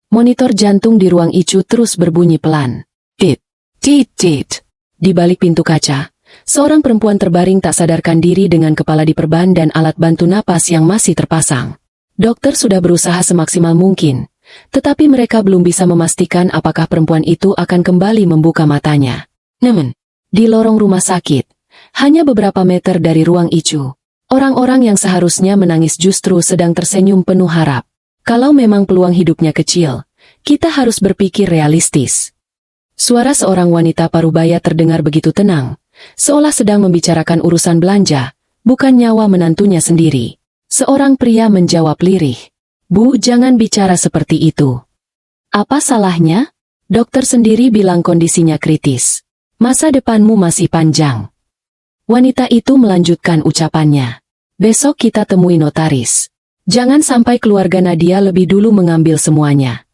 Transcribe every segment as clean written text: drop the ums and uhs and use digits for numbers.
Monitor jantung di ruang ICU terus berbunyi pelan. Tit, tit, tit. Di balik pintu kaca, seorang perempuan terbaring tak sadarkan diri dengan kepala diperban dan alat bantu napas yang masih terpasang. Dokter sudah berusaha semaksimal mungkin, tetapi mereka belum bisa memastikan apakah perempuan itu akan kembali membuka matanya. Namun, di lorong rumah sakit, hanya beberapa meter dari ruang ICU, orang-orang yang seharusnya menangis justru sedang tersenyum penuh harap. Kalau memang peluang hidupnya kecil, kita harus berpikir realistis. Suara seorang wanita parubaya terdengar begitu tenang, seolah sedang membicarakan urusan belanja, bukan nyawa menantunya sendiri. Seorang pria menjawab lirih, "Bu, jangan bicara seperti itu." "Apa salahnya?" Dokter sendiri bilang kondisinya kritis. "Masa depanmu masih panjang." Wanita itu melanjutkan ucapannya. "Besok kita temui notaris. Jangan sampai keluarga Nadia lebih dulu mengambil semuanya."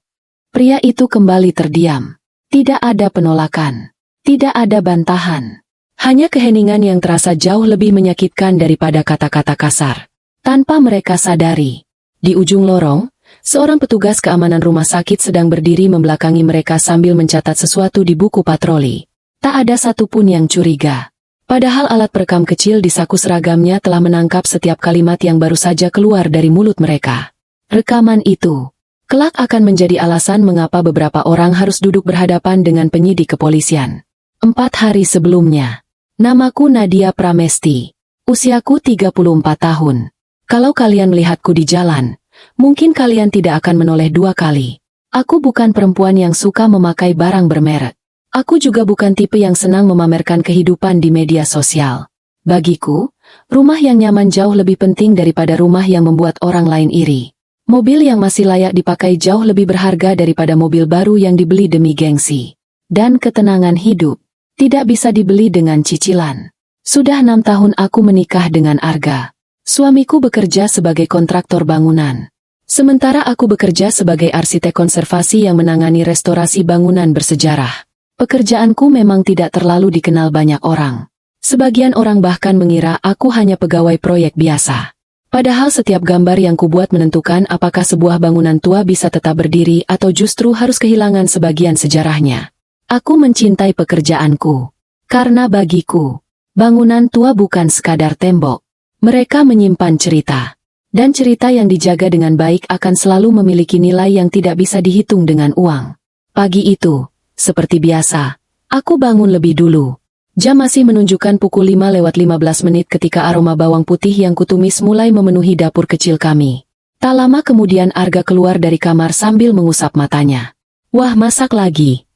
Pria itu kembali terdiam. Tidak ada penolakan. Tidak ada bantahan. Hanya keheningan yang terasa jauh lebih menyakitkan daripada kata-kata kasar. Tanpa mereka sadari, di ujung lorong, seorang petugas keamanan rumah sakit sedang berdiri membelakangi mereka sambil mencatat sesuatu di buku patroli. Tak ada satupun yang curiga. Padahal alat perekam kecil di saku seragamnya telah menangkap setiap kalimat yang baru saja keluar dari mulut mereka. Rekaman itu kelak akan menjadi alasan mengapa beberapa orang harus duduk berhadapan dengan penyidik kepolisian. 4 hari sebelumnya, namaku Nadia Pramesti. Usiaku 34 tahun. Kalau kalian melihatku di jalan, mungkin kalian tidak akan menoleh 2 kali. Aku bukan perempuan yang suka memakai barang bermerek. Aku juga bukan tipe yang senang memamerkan kehidupan di media sosial. Bagiku, rumah yang nyaman jauh lebih penting daripada rumah yang membuat orang lain iri. Mobil yang masih layak dipakai jauh lebih berharga daripada mobil baru yang dibeli demi gengsi. Dan ketenangan hidup tidak bisa dibeli dengan cicilan. Sudah 6 tahun aku menikah dengan Arga. Suamiku bekerja sebagai kontraktor bangunan. Sementara aku bekerja sebagai arsitek konservasi yang menangani restorasi bangunan bersejarah. Pekerjaanku memang tidak terlalu dikenal banyak orang. Sebagian orang bahkan mengira aku hanya pegawai proyek biasa. Padahal setiap gambar yang kubuat menentukan apakah sebuah bangunan tua bisa tetap berdiri atau justru harus kehilangan sebagian sejarahnya. Aku mencintai pekerjaanku. Karena bagiku, bangunan tua bukan sekadar tembok. Mereka menyimpan cerita. Dan cerita yang dijaga dengan baik akan selalu memiliki nilai yang tidak bisa dihitung dengan uang. Pagi itu, seperti biasa, aku bangun lebih dulu. Jam masih menunjukkan pukul 5:15 ketika aroma bawang putih yang kutumis mulai memenuhi dapur kecil kami. Tak lama kemudian Arga keluar dari kamar sambil mengusap matanya. "Wah, masak lagi."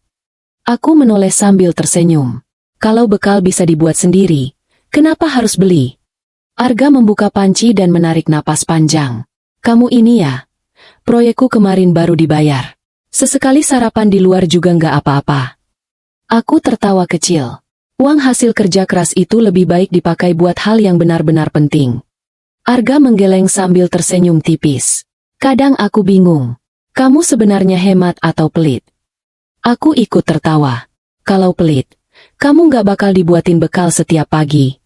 Aku menoleh sambil tersenyum. Kalau bekal bisa dibuat sendiri, kenapa harus beli? Arga membuka panci dan menarik napas panjang. "Kamu ini ya? Proyekku kemarin baru dibayar. Sesekali sarapan di luar juga nggak apa-apa." Aku tertawa kecil. Uang hasil kerja keras itu lebih baik dipakai buat hal yang benar-benar penting. Arga menggeleng sambil tersenyum tipis. "Kadang aku bingung. Kamu sebenarnya hemat atau pelit?" Aku ikut tertawa. "Kalau pelit, kamu nggak bakal dibuatin bekal setiap pagi."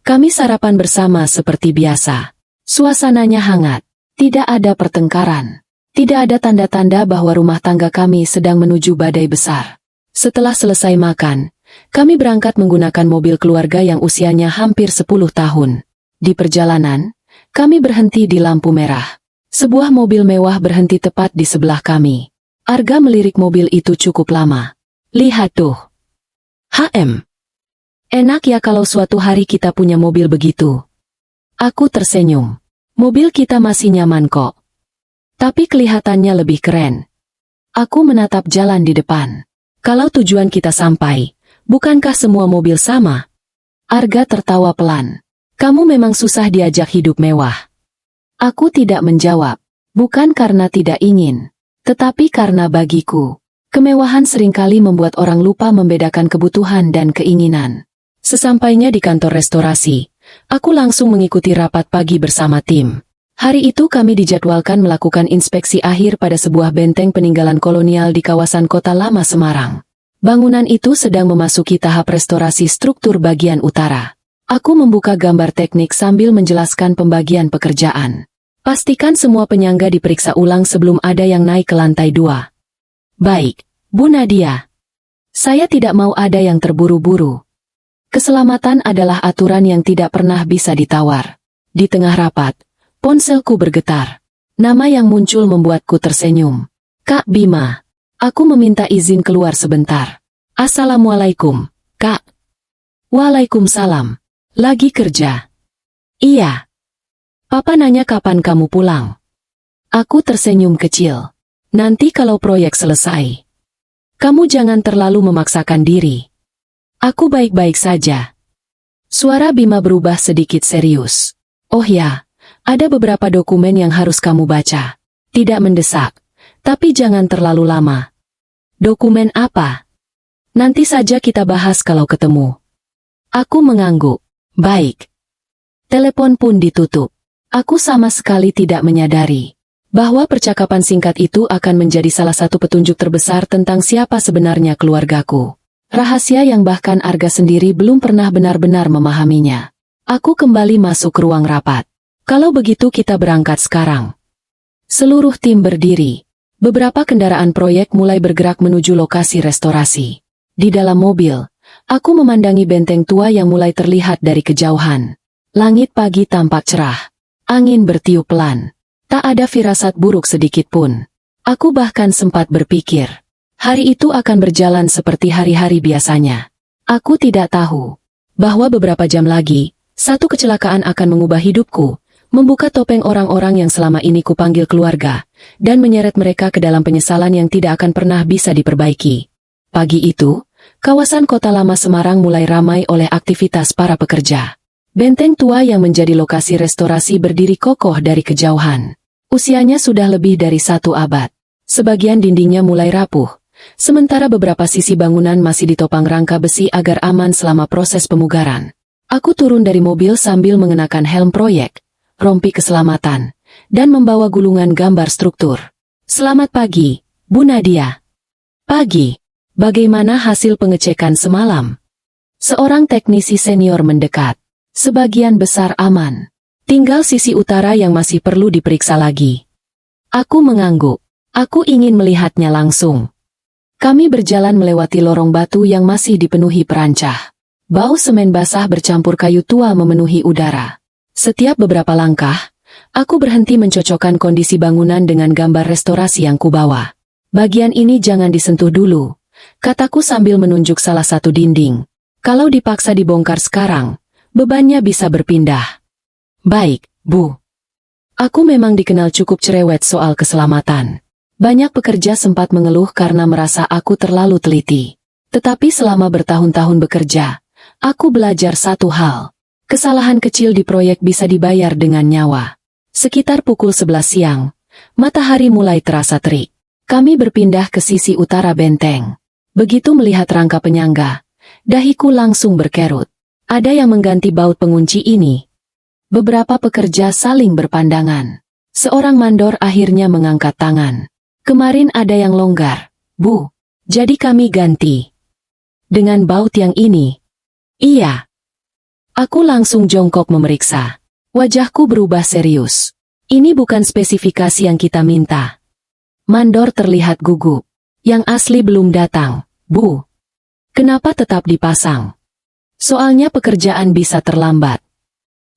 Kami sarapan bersama seperti biasa. Suasananya hangat. Tidak ada pertengkaran. Tidak ada tanda-tanda bahwa rumah tangga kami sedang menuju badai besar. Setelah selesai makan, kami berangkat menggunakan mobil keluarga yang usianya hampir 10 tahun. Di perjalanan, kami berhenti di lampu merah. Sebuah mobil mewah berhenti tepat di sebelah kami. Arga melirik mobil itu cukup lama. "Lihat tuh. Enak ya kalau suatu hari kita punya mobil begitu." Aku tersenyum. "Mobil kita masih nyaman kok. Tapi kelihatannya lebih keren." Aku menatap jalan di depan. "Kalau tujuan kita sampai, bukankah semua mobil sama?" Arga tertawa pelan. "Kamu memang susah diajak hidup mewah." Aku tidak menjawab. Bukan karena tidak ingin, tetapi karena bagiku, kemewahan seringkali membuat orang lupa membedakan kebutuhan dan keinginan. Sesampainya di kantor restorasi, aku langsung mengikuti rapat pagi bersama tim. Hari itu kami dijadwalkan melakukan inspeksi akhir pada sebuah benteng peninggalan kolonial di kawasan Kota Lama Semarang. Bangunan itu sedang memasuki tahap restorasi struktur bagian utara. Aku membuka gambar teknik sambil menjelaskan pembagian pekerjaan. Pastikan semua penyangga diperiksa ulang sebelum ada yang naik ke lantai 2. Baik, Bu Nadia. Saya tidak mau ada yang terburu-buru. Keselamatan adalah aturan yang tidak pernah bisa ditawar. Di tengah rapat, ponselku bergetar. Nama yang muncul membuatku tersenyum. Kak Bima. Aku meminta izin keluar sebentar. Assalamualaikum, Kak. Waalaikumsalam. Lagi kerja? Iya. Papa nanya kapan kamu pulang. Aku tersenyum kecil. Nanti kalau proyek selesai. Kamu jangan terlalu memaksakan diri. Aku baik-baik saja. Suara Bima berubah sedikit serius. Oh ya, ada beberapa dokumen yang harus kamu baca. Tidak mendesak, tapi jangan terlalu lama. Dokumen apa? Nanti saja kita bahas kalau ketemu. Aku mengangguk. Baik. Telepon pun ditutup. Aku sama sekali tidak menyadari bahwa percakapan singkat itu akan menjadi salah satu petunjuk terbesar tentang siapa sebenarnya keluargaku. Rahasia yang bahkan Arga sendiri belum pernah benar-benar memahaminya. Aku kembali masuk ke ruang rapat. Kalau begitu kita berangkat sekarang. Seluruh tim berdiri. Beberapa kendaraan proyek mulai bergerak menuju lokasi restorasi. Di dalam mobil, aku memandangi benteng tua yang mulai terlihat dari kejauhan. Langit pagi tampak cerah. Angin bertiup pelan. Tak ada firasat buruk sedikit pun. Aku bahkan sempat berpikir, hari itu akan berjalan seperti hari-hari biasanya. Aku tidak tahu bahwa beberapa jam lagi, satu kecelakaan akan mengubah hidupku, membuka topeng orang-orang yang selama ini kupanggil keluarga, dan menyeret mereka ke dalam penyesalan yang tidak akan pernah bisa diperbaiki. Pagi itu, kawasan kota lama Semarang mulai ramai oleh aktivitas para pekerja. Benteng tua yang menjadi lokasi restorasi berdiri kokoh dari kejauhan. Usianya sudah lebih dari 1 abad. Sebagian dindingnya mulai rapuh, sementara beberapa sisi bangunan masih ditopang rangka besi agar aman selama proses pemugaran. Aku turun dari mobil sambil mengenakan helm proyek, rompi keselamatan, dan membawa gulungan gambar struktur. Selamat pagi, Bu Nadia. Pagi. Bagaimana hasil pengecekan semalam? Seorang teknisi senior mendekat. Sebagian besar aman. Tinggal sisi utara yang masih perlu diperiksa lagi. Aku mengangguk. Aku ingin melihatnya langsung. Kami berjalan melewati lorong batu yang masih dipenuhi perancah. Bau semen basah bercampur kayu tua memenuhi udara. Setiap beberapa langkah, aku berhenti mencocokkan kondisi bangunan dengan gambar restorasi yang kubawa. Bagian ini jangan disentuh dulu, kataku sambil menunjuk salah satu dinding. Kalau dipaksa dibongkar sekarang, bebannya bisa berpindah. Baik, Bu. Aku memang dikenal cukup cerewet soal keselamatan. Banyak pekerja sempat mengeluh karena merasa aku terlalu teliti. Tetapi selama bertahun-tahun bekerja, aku belajar satu hal. Kesalahan kecil di proyek bisa dibayar dengan nyawa. Sekitar pukul 11 siang, matahari mulai terasa terik. Kami berpindah ke sisi utara benteng. Begitu melihat rangka penyangga, dahiku langsung berkerut. Ada yang mengganti baut pengunci ini. Beberapa pekerja saling berpandangan. Seorang mandor akhirnya mengangkat tangan. Kemarin ada yang longgar, Bu. Jadi kami ganti. Dengan baut yang ini? Iya. Aku langsung jongkok memeriksa. Wajahku berubah serius. Ini bukan spesifikasi yang kita minta. Mandor terlihat gugup. Yang asli belum datang, Bu. Kenapa tetap dipasang? Soalnya pekerjaan bisa terlambat.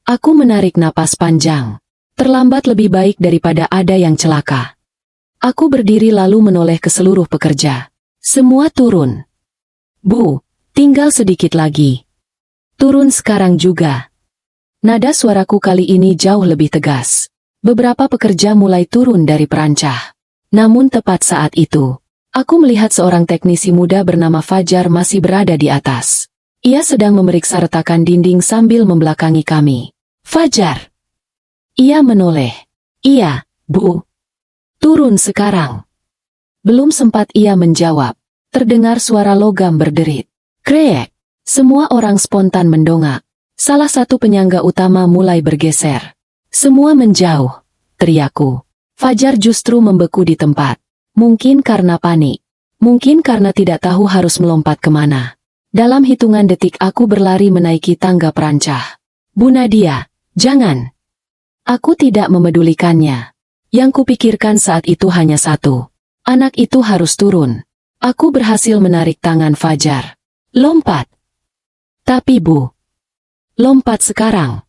Aku menarik napas panjang. Terlambat lebih baik daripada ada yang celaka. Aku berdiri lalu menoleh ke seluruh pekerja. Semua turun. Bu, tinggal sedikit lagi. Turun sekarang juga. Nada suaraku kali ini jauh lebih tegas. Beberapa pekerja mulai turun dari perancah. Namun tepat saat itu, aku melihat seorang teknisi muda bernama Fajar masih berada di atas. Ia sedang memeriksa retakan dinding sambil membelakangi kami. Fajar. Ia menoleh. Iya, Bu. Turun sekarang. Belum sempat ia menjawab. Terdengar suara logam berderit. Krek. Semua orang spontan mendongak. Salah satu penyangga utama mulai bergeser. Semua menjauh, teriakku. Fajar justru membeku di tempat. Mungkin karena panik. Mungkin karena tidak tahu harus melompat kemana. Dalam hitungan detik aku berlari menaiki tangga perancah. Bu Nadia, jangan. Aku tidak memedulikannya. Yang kupikirkan saat itu hanya satu. Anak itu harus turun. Aku berhasil menarik tangan Fajar. Lompat. Tapi Bu. Lompat sekarang.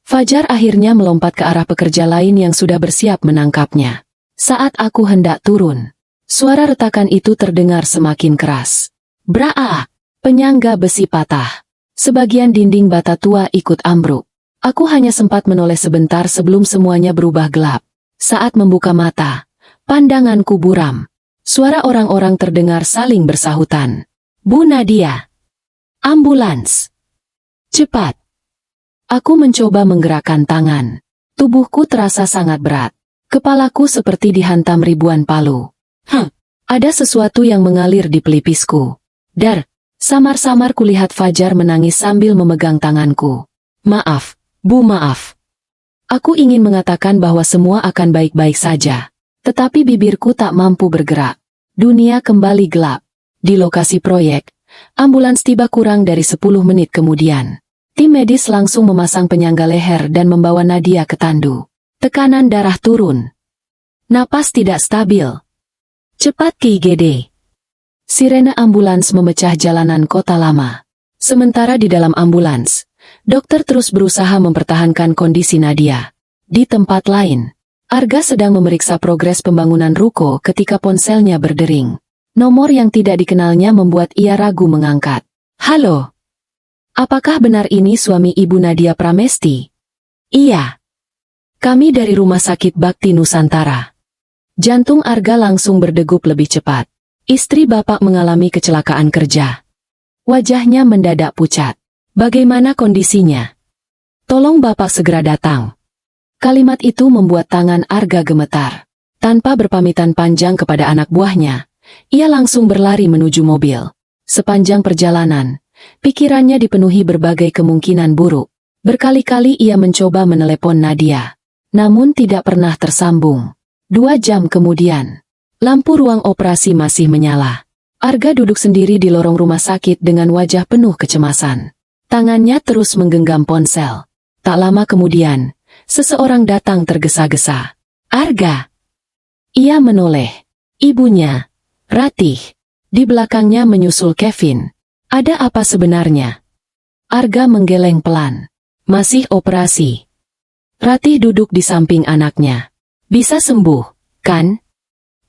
Fajar akhirnya melompat ke arah pekerja lain yang sudah bersiap menangkapnya. Saat aku hendak turun, suara retakan itu terdengar semakin keras. Braa! Penyangga besi patah. Sebagian dinding bata tua ikut ambruk. Aku hanya sempat menoleh sebentar sebelum semuanya berubah gelap. Saat membuka mata, pandanganku buram. Suara orang-orang terdengar saling bersahutan. Bu Nadia! Ambulans! Cepat! Aku mencoba menggerakkan tangan. Tubuhku terasa sangat berat. Kepalaku seperti dihantam ribuan palu. Ada sesuatu yang mengalir di pelipisku. Dar! Samar-samar kulihat Fajar menangis sambil memegang tanganku. Maaf, Bu, maaf. Aku ingin mengatakan bahwa semua akan baik-baik saja. Tetapi bibirku tak mampu bergerak. Dunia kembali gelap. Di lokasi proyek, ambulans tiba kurang dari 10 menit kemudian. Tim medis langsung memasang penyangga leher dan membawa Nadia ke tandu. Tekanan darah turun. Napas tidak stabil. Cepat ke IGD. Sirene ambulans memecah jalanan kota lama. Sementara di dalam ambulans, dokter terus berusaha mempertahankan kondisi Nadia. Di tempat lain, Arga sedang memeriksa progres pembangunan ruko ketika ponselnya berdering. Nomor yang tidak dikenalnya membuat ia ragu mengangkat. Halo? Apakah benar ini suami Ibu Nadia Pramesti? Iya. Kami dari Rumah Sakit Bakti Nusantara. Jantung Arga langsung berdegup lebih cepat. Istri Bapak mengalami kecelakaan kerja. Wajahnya mendadak pucat. Bagaimana kondisinya? Tolong Bapak segera datang. Kalimat itu membuat tangan Arga gemetar. Tanpa berpamitan panjang kepada anak buahnya, ia langsung berlari menuju mobil. Sepanjang perjalanan, pikirannya dipenuhi berbagai kemungkinan buruk. Berkali-kali ia mencoba menelepon Nadia, namun tidak pernah tersambung. 2 jam kemudian, lampu ruang operasi masih menyala. Arga duduk sendiri di lorong rumah sakit dengan wajah penuh kecemasan. Tangannya terus menggenggam ponsel. Tak lama kemudian, seseorang datang tergesa-gesa. Arga! Ia menoleh. Ibunya, Ratih. Di belakangnya menyusul Kevin. Ada apa sebenarnya? Arga menggeleng pelan. Masih operasi. Ratih duduk di samping anaknya. Bisa sembuh, kan?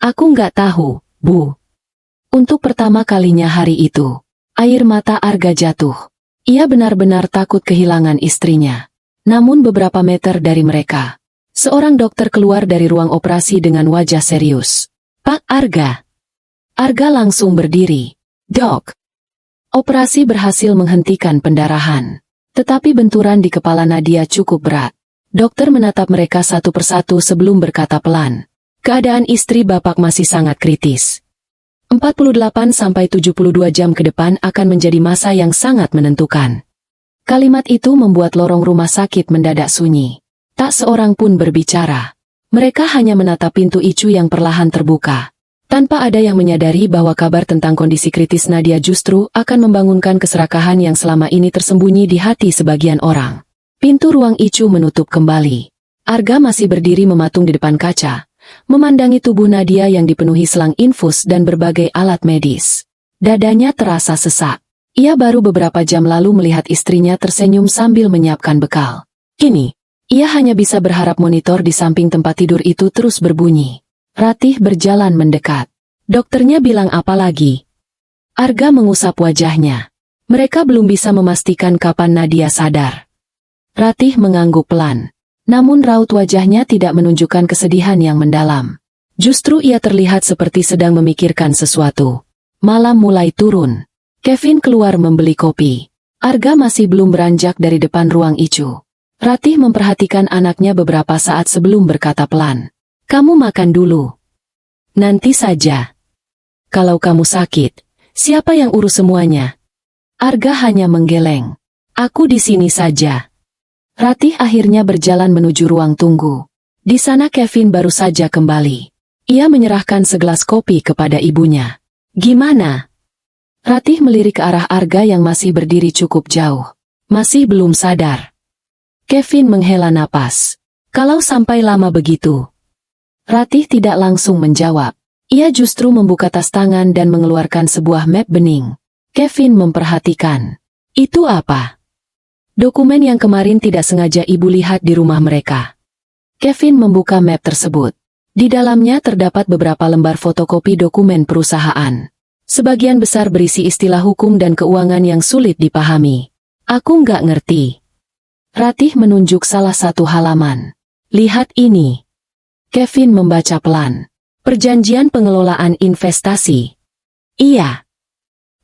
Aku nggak tahu, Bu. Untuk pertama kalinya hari itu, air mata Arga jatuh. Ia benar-benar takut kehilangan istrinya. Namun beberapa meter dari mereka, seorang dokter keluar dari ruang operasi dengan wajah serius. Pak Arga. Arga langsung berdiri. Dok. Operasi berhasil menghentikan pendarahan. Tetapi benturan di kepala Nadia cukup berat. Dokter menatap mereka satu persatu sebelum berkata pelan. Keadaan istri Bapak masih sangat kritis. 48-72 jam ke depan akan menjadi masa yang sangat menentukan. Kalimat itu membuat lorong rumah sakit mendadak sunyi. Tak seorang pun berbicara. Mereka hanya menatap pintu ICU yang perlahan terbuka. Tanpa ada yang menyadari bahwa kabar tentang kondisi kritis Nadia justru akan membangunkan keserakahan yang selama ini tersembunyi di hati sebagian orang. Pintu ruang ICU menutup kembali. Arga masih berdiri mematung di depan kaca, memandangi tubuh Nadia yang dipenuhi selang infus dan berbagai alat medis. Dadanya terasa sesak. Ia baru beberapa jam lalu melihat istrinya tersenyum sambil menyiapkan bekal. Kini, ia hanya bisa berharap monitor di samping tempat tidur itu terus berbunyi. Ratih berjalan mendekat. Dokternya bilang apa lagi? Arga mengusap wajahnya. Mereka belum bisa memastikan kapan Nadia sadar. Ratih mengangguk pelan. Namun raut wajahnya tidak menunjukkan kesedihan yang mendalam. Justru ia terlihat seperti sedang memikirkan sesuatu. Malam mulai turun. Kevin keluar membeli kopi. Arga masih belum beranjak dari depan ruang ICU. Ratih memperhatikan anaknya beberapa saat sebelum berkata pelan. Kamu makan dulu. Nanti saja. Kalau kamu sakit, siapa yang urus semuanya? Arga hanya menggeleng. Aku di sini saja. Ratih akhirnya berjalan menuju ruang tunggu. Di sana Kevin baru saja kembali. Ia menyerahkan segelas kopi kepada ibunya. Gimana? Ratih melirik ke arah Arga yang masih berdiri cukup jauh. Masih belum sadar. Kevin menghela napas. Kalau sampai lama begitu. Ratih tidak langsung menjawab. Ia justru membuka tas tangan dan mengeluarkan sebuah map bening. Kevin memperhatikan. Itu apa? Dokumen yang kemarin tidak sengaja ibu lihat di rumah mereka. Kevin membuka map tersebut. Di dalamnya terdapat beberapa lembar fotokopi dokumen perusahaan. Sebagian besar berisi istilah hukum dan keuangan yang sulit dipahami. Aku nggak ngerti. Ratih menunjuk salah satu halaman. Lihat ini. Kevin membaca pelan. Perjanjian pengelolaan investasi. Iya.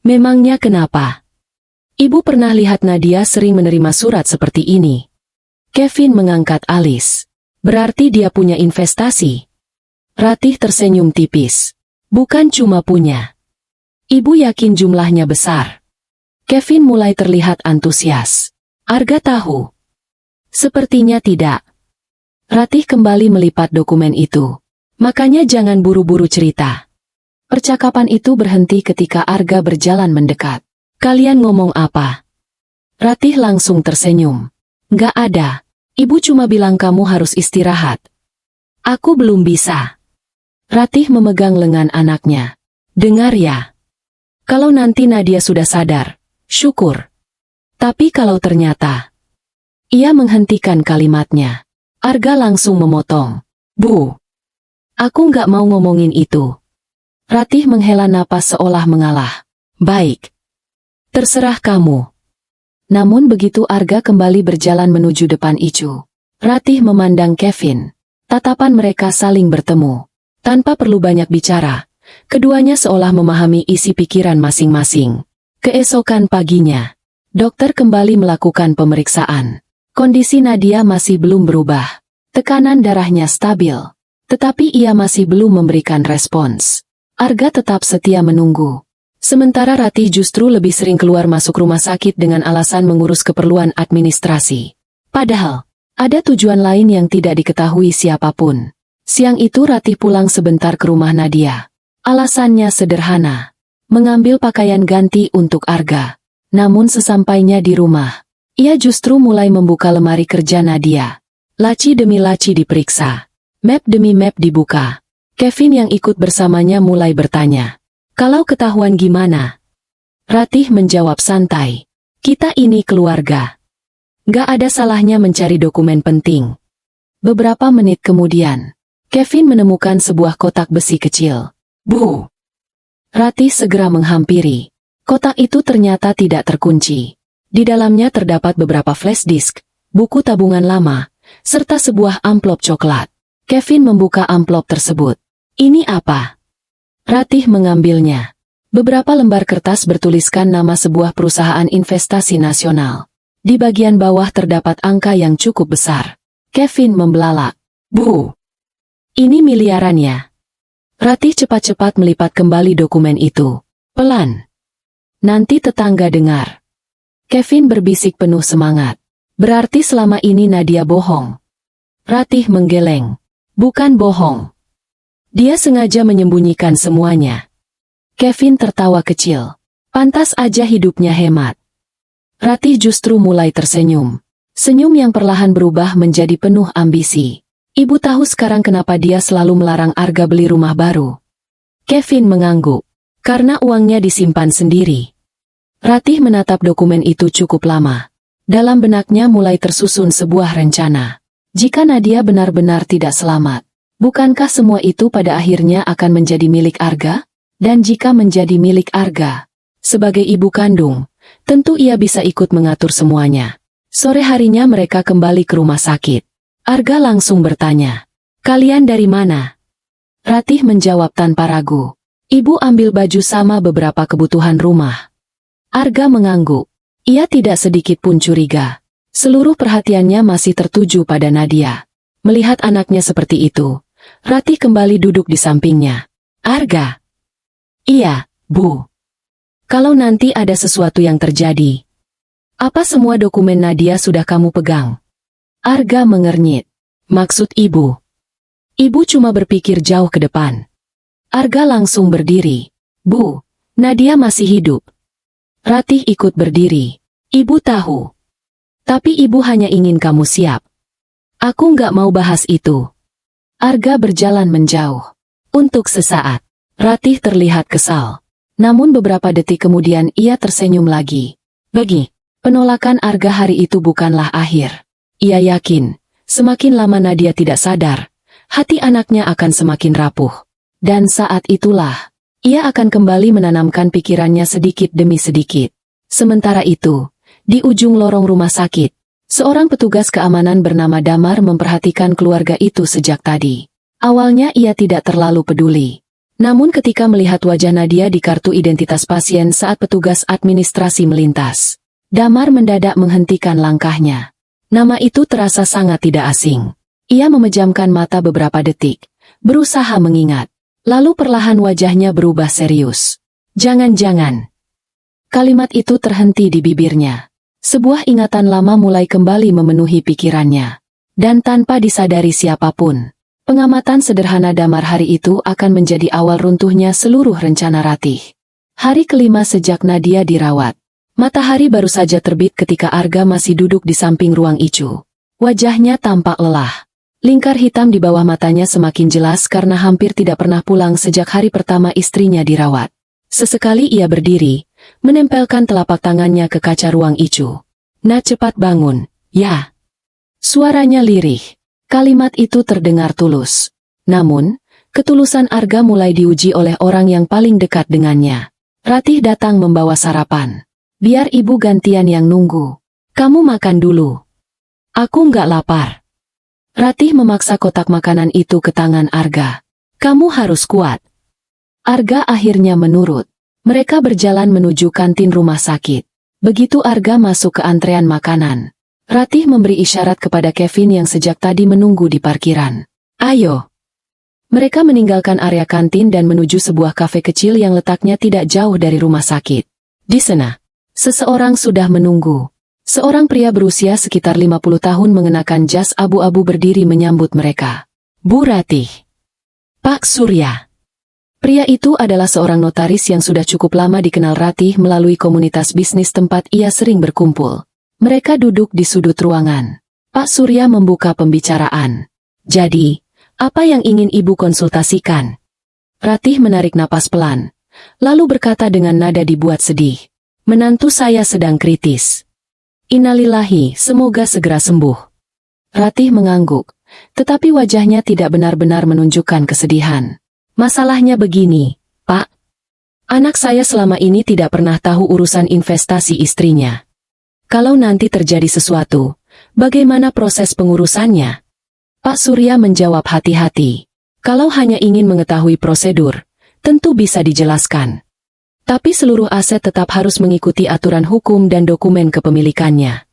Memangnya kenapa? Ibu pernah lihat Nadia sering menerima surat seperti ini. Kevin mengangkat alis. Berarti dia punya investasi. Ratih tersenyum tipis. Bukan cuma punya. Ibu yakin jumlahnya besar. Kevin mulai terlihat antusias. Arga tahu? Sepertinya tidak. Ratih kembali melipat dokumen itu. Makanya jangan buru-buru cerita. Percakapan itu berhenti ketika Arga berjalan mendekat. Kalian ngomong apa? Ratih langsung tersenyum. Nggak ada. Ibu cuma bilang kamu harus istirahat. Aku belum bisa. Ratih memegang lengan anaknya. Dengar ya. Kalau nanti Nadia sudah sadar, syukur. Tapi kalau ternyata... Ia menghentikan kalimatnya. Arga langsung memotong. Bu. Aku nggak mau ngomongin itu. Ratih menghela napas seolah mengalah. Baik. Terserah kamu. Namun begitu Arga kembali berjalan menuju depan Icu. Ratih memandang Kevin. Tatapan mereka saling bertemu. Tanpa perlu banyak bicara. Keduanya seolah memahami isi pikiran masing-masing. Keesokan paginya, dokter kembali melakukan pemeriksaan. Kondisi Nadia masih belum berubah. Tekanan darahnya stabil. Tetapi ia masih belum memberikan respons. Arga tetap setia menunggu. Sementara Ratih justru lebih sering keluar masuk rumah sakit dengan alasan mengurus keperluan administrasi. Padahal, ada tujuan lain yang tidak diketahui siapapun. Siang itu Ratih pulang sebentar ke rumah Nadia. Alasannya sederhana. Mengambil pakaian ganti untuk Arga. Namun sesampainya di rumah, ia justru mulai membuka lemari kerja Nadia. Laci demi laci diperiksa. Map demi map dibuka. Kevin yang ikut bersamanya mulai bertanya. Kalau ketahuan gimana? Ratih menjawab santai. Kita ini keluarga. Gak ada salahnya mencari dokumen penting. Beberapa menit kemudian, Kevin menemukan sebuah kotak besi kecil. Bu! Ratih segera menghampiri. Kotak itu ternyata tidak terkunci. Di dalamnya terdapat beberapa flash disk, buku tabungan lama, serta sebuah amplop coklat. Kevin membuka amplop tersebut. Ini apa? Ratih mengambilnya. Beberapa lembar kertas bertuliskan nama sebuah perusahaan investasi nasional. Di bagian bawah terdapat angka yang cukup besar. Kevin membelalak. Bu! Ini miliarannya. Ratih cepat-cepat melipat kembali dokumen itu. Pelan. Nanti tetangga dengar. Kevin berbisik penuh semangat. Berarti selama ini Nadia bohong. Ratih menggeleng. Bukan bohong. Dia sengaja menyembunyikan semuanya. Kevin tertawa kecil. Pantas aja hidupnya hemat. Ratih justru mulai tersenyum. Senyum yang perlahan berubah menjadi penuh ambisi. Ibu tahu sekarang kenapa dia selalu melarang Arga beli rumah baru. Kevin mengangguk. Karena uangnya disimpan sendiri. Ratih menatap dokumen itu cukup lama. Dalam benaknya mulai tersusun sebuah rencana. Jika Nadia benar-benar tidak selamat, bukankah semua itu pada akhirnya akan menjadi milik Arga? Dan jika menjadi milik Arga, sebagai ibu kandung, tentu ia bisa ikut mengatur semuanya. Sore harinya mereka kembali ke rumah sakit. Arga langsung bertanya, "Kalian dari mana?" Ratih menjawab tanpa ragu, "Ibu ambil baju sama beberapa kebutuhan rumah." Arga mengangguk. Ia tidak sedikit pun curiga. Seluruh perhatiannya masih tertuju pada Nadia. Melihat anaknya seperti itu, Ratih kembali duduk di sampingnya. "Arga." "Iya, Bu. Kalau nanti ada sesuatu yang terjadi." "Apa semua dokumen Nadia sudah kamu pegang?" Arga mengernyit. "Maksud ibu?" "Ibu cuma berpikir jauh ke depan." Arga langsung berdiri. "Bu, Nadia masih hidup." Ratih ikut berdiri. "Ibu tahu. Tapi ibu hanya ingin kamu siap." Aku nggak mau bahas itu. Arga berjalan menjauh. Untuk sesaat, Ratih terlihat kesal. Namun beberapa detik kemudian ia tersenyum lagi. Penolakan Arga hari itu bukanlah akhir. Ia yakin, semakin lama Nadia tidak sadar, hati anaknya akan semakin rapuh. Dan saat itulah, ia akan kembali menanamkan pikirannya sedikit demi sedikit. Sementara itu, di ujung lorong rumah sakit, seorang petugas keamanan bernama Damar memperhatikan keluarga itu sejak tadi. Awalnya ia tidak terlalu peduli. Namun ketika melihat wajah Nadia di kartu identitas pasien saat petugas administrasi melintas, Damar mendadak menghentikan langkahnya. Nama itu terasa sangat tidak asing. Ia memejamkan mata beberapa detik, berusaha mengingat. Lalu perlahan wajahnya berubah serius. Jangan-jangan. Kalimat itu terhenti di bibirnya. Sebuah ingatan lama mulai kembali memenuhi pikirannya. Dan tanpa disadari siapapun, pengamatan sederhana Damar hari itu akan menjadi awal runtuhnya seluruh rencana Ratih. Hari kelima sejak Nadia dirawat. Matahari baru saja terbit ketika Arga masih duduk di samping ruang Icu. Wajahnya tampak lelah. Lingkar hitam di bawah matanya semakin jelas karena hampir tidak pernah pulang sejak hari pertama istrinya dirawat. Sesekali ia berdiri, menempelkan telapak tangannya ke kaca ruang Icu. "Nah, cepat bangun, ya." Suaranya lirih. Kalimat itu terdengar tulus. Namun, ketulusan Arga mulai diuji oleh orang yang paling dekat dengannya. Ratih datang membawa sarapan. "Biar ibu gantian yang nunggu. Kamu makan dulu. Aku nggak lapar." Ratih memaksa kotak makanan itu ke tangan Arga. "Kamu harus kuat." Arga akhirnya menurut. Mereka berjalan menuju kantin rumah sakit. Begitu Arga masuk ke antrean makanan, Ratih memberi isyarat kepada Kevin yang sejak tadi menunggu di parkiran. "Ayo." Mereka meninggalkan area kantin dan menuju sebuah kafe kecil yang letaknya tidak jauh dari rumah sakit. Di sana, seseorang sudah menunggu. Seorang pria berusia sekitar 50 tahun mengenakan jas abu-abu berdiri menyambut mereka. "Bu Ratih." "Pak Surya." Pria itu adalah seorang notaris yang sudah cukup lama dikenal Ratih melalui komunitas bisnis tempat ia sering berkumpul. Mereka duduk di sudut ruangan. Pak Surya membuka pembicaraan. "Jadi, apa yang ingin ibu konsultasikan?" Ratih menarik napas pelan, lalu berkata dengan nada dibuat sedih. "Menantu saya sedang kritis. Innalillahi, semoga segera sembuh." Ratih mengangguk, tetapi wajahnya tidak benar-benar menunjukkan kesedihan. "Masalahnya begini, Pak. Anak saya selama ini tidak pernah tahu urusan investasi istrinya. Kalau nanti terjadi sesuatu, bagaimana proses pengurusannya?" Pak Surya menjawab hati-hati. "Kalau hanya ingin mengetahui prosedur, tentu bisa dijelaskan. Tapi seluruh aset tetap harus mengikuti aturan hukum dan dokumen kepemilikannya."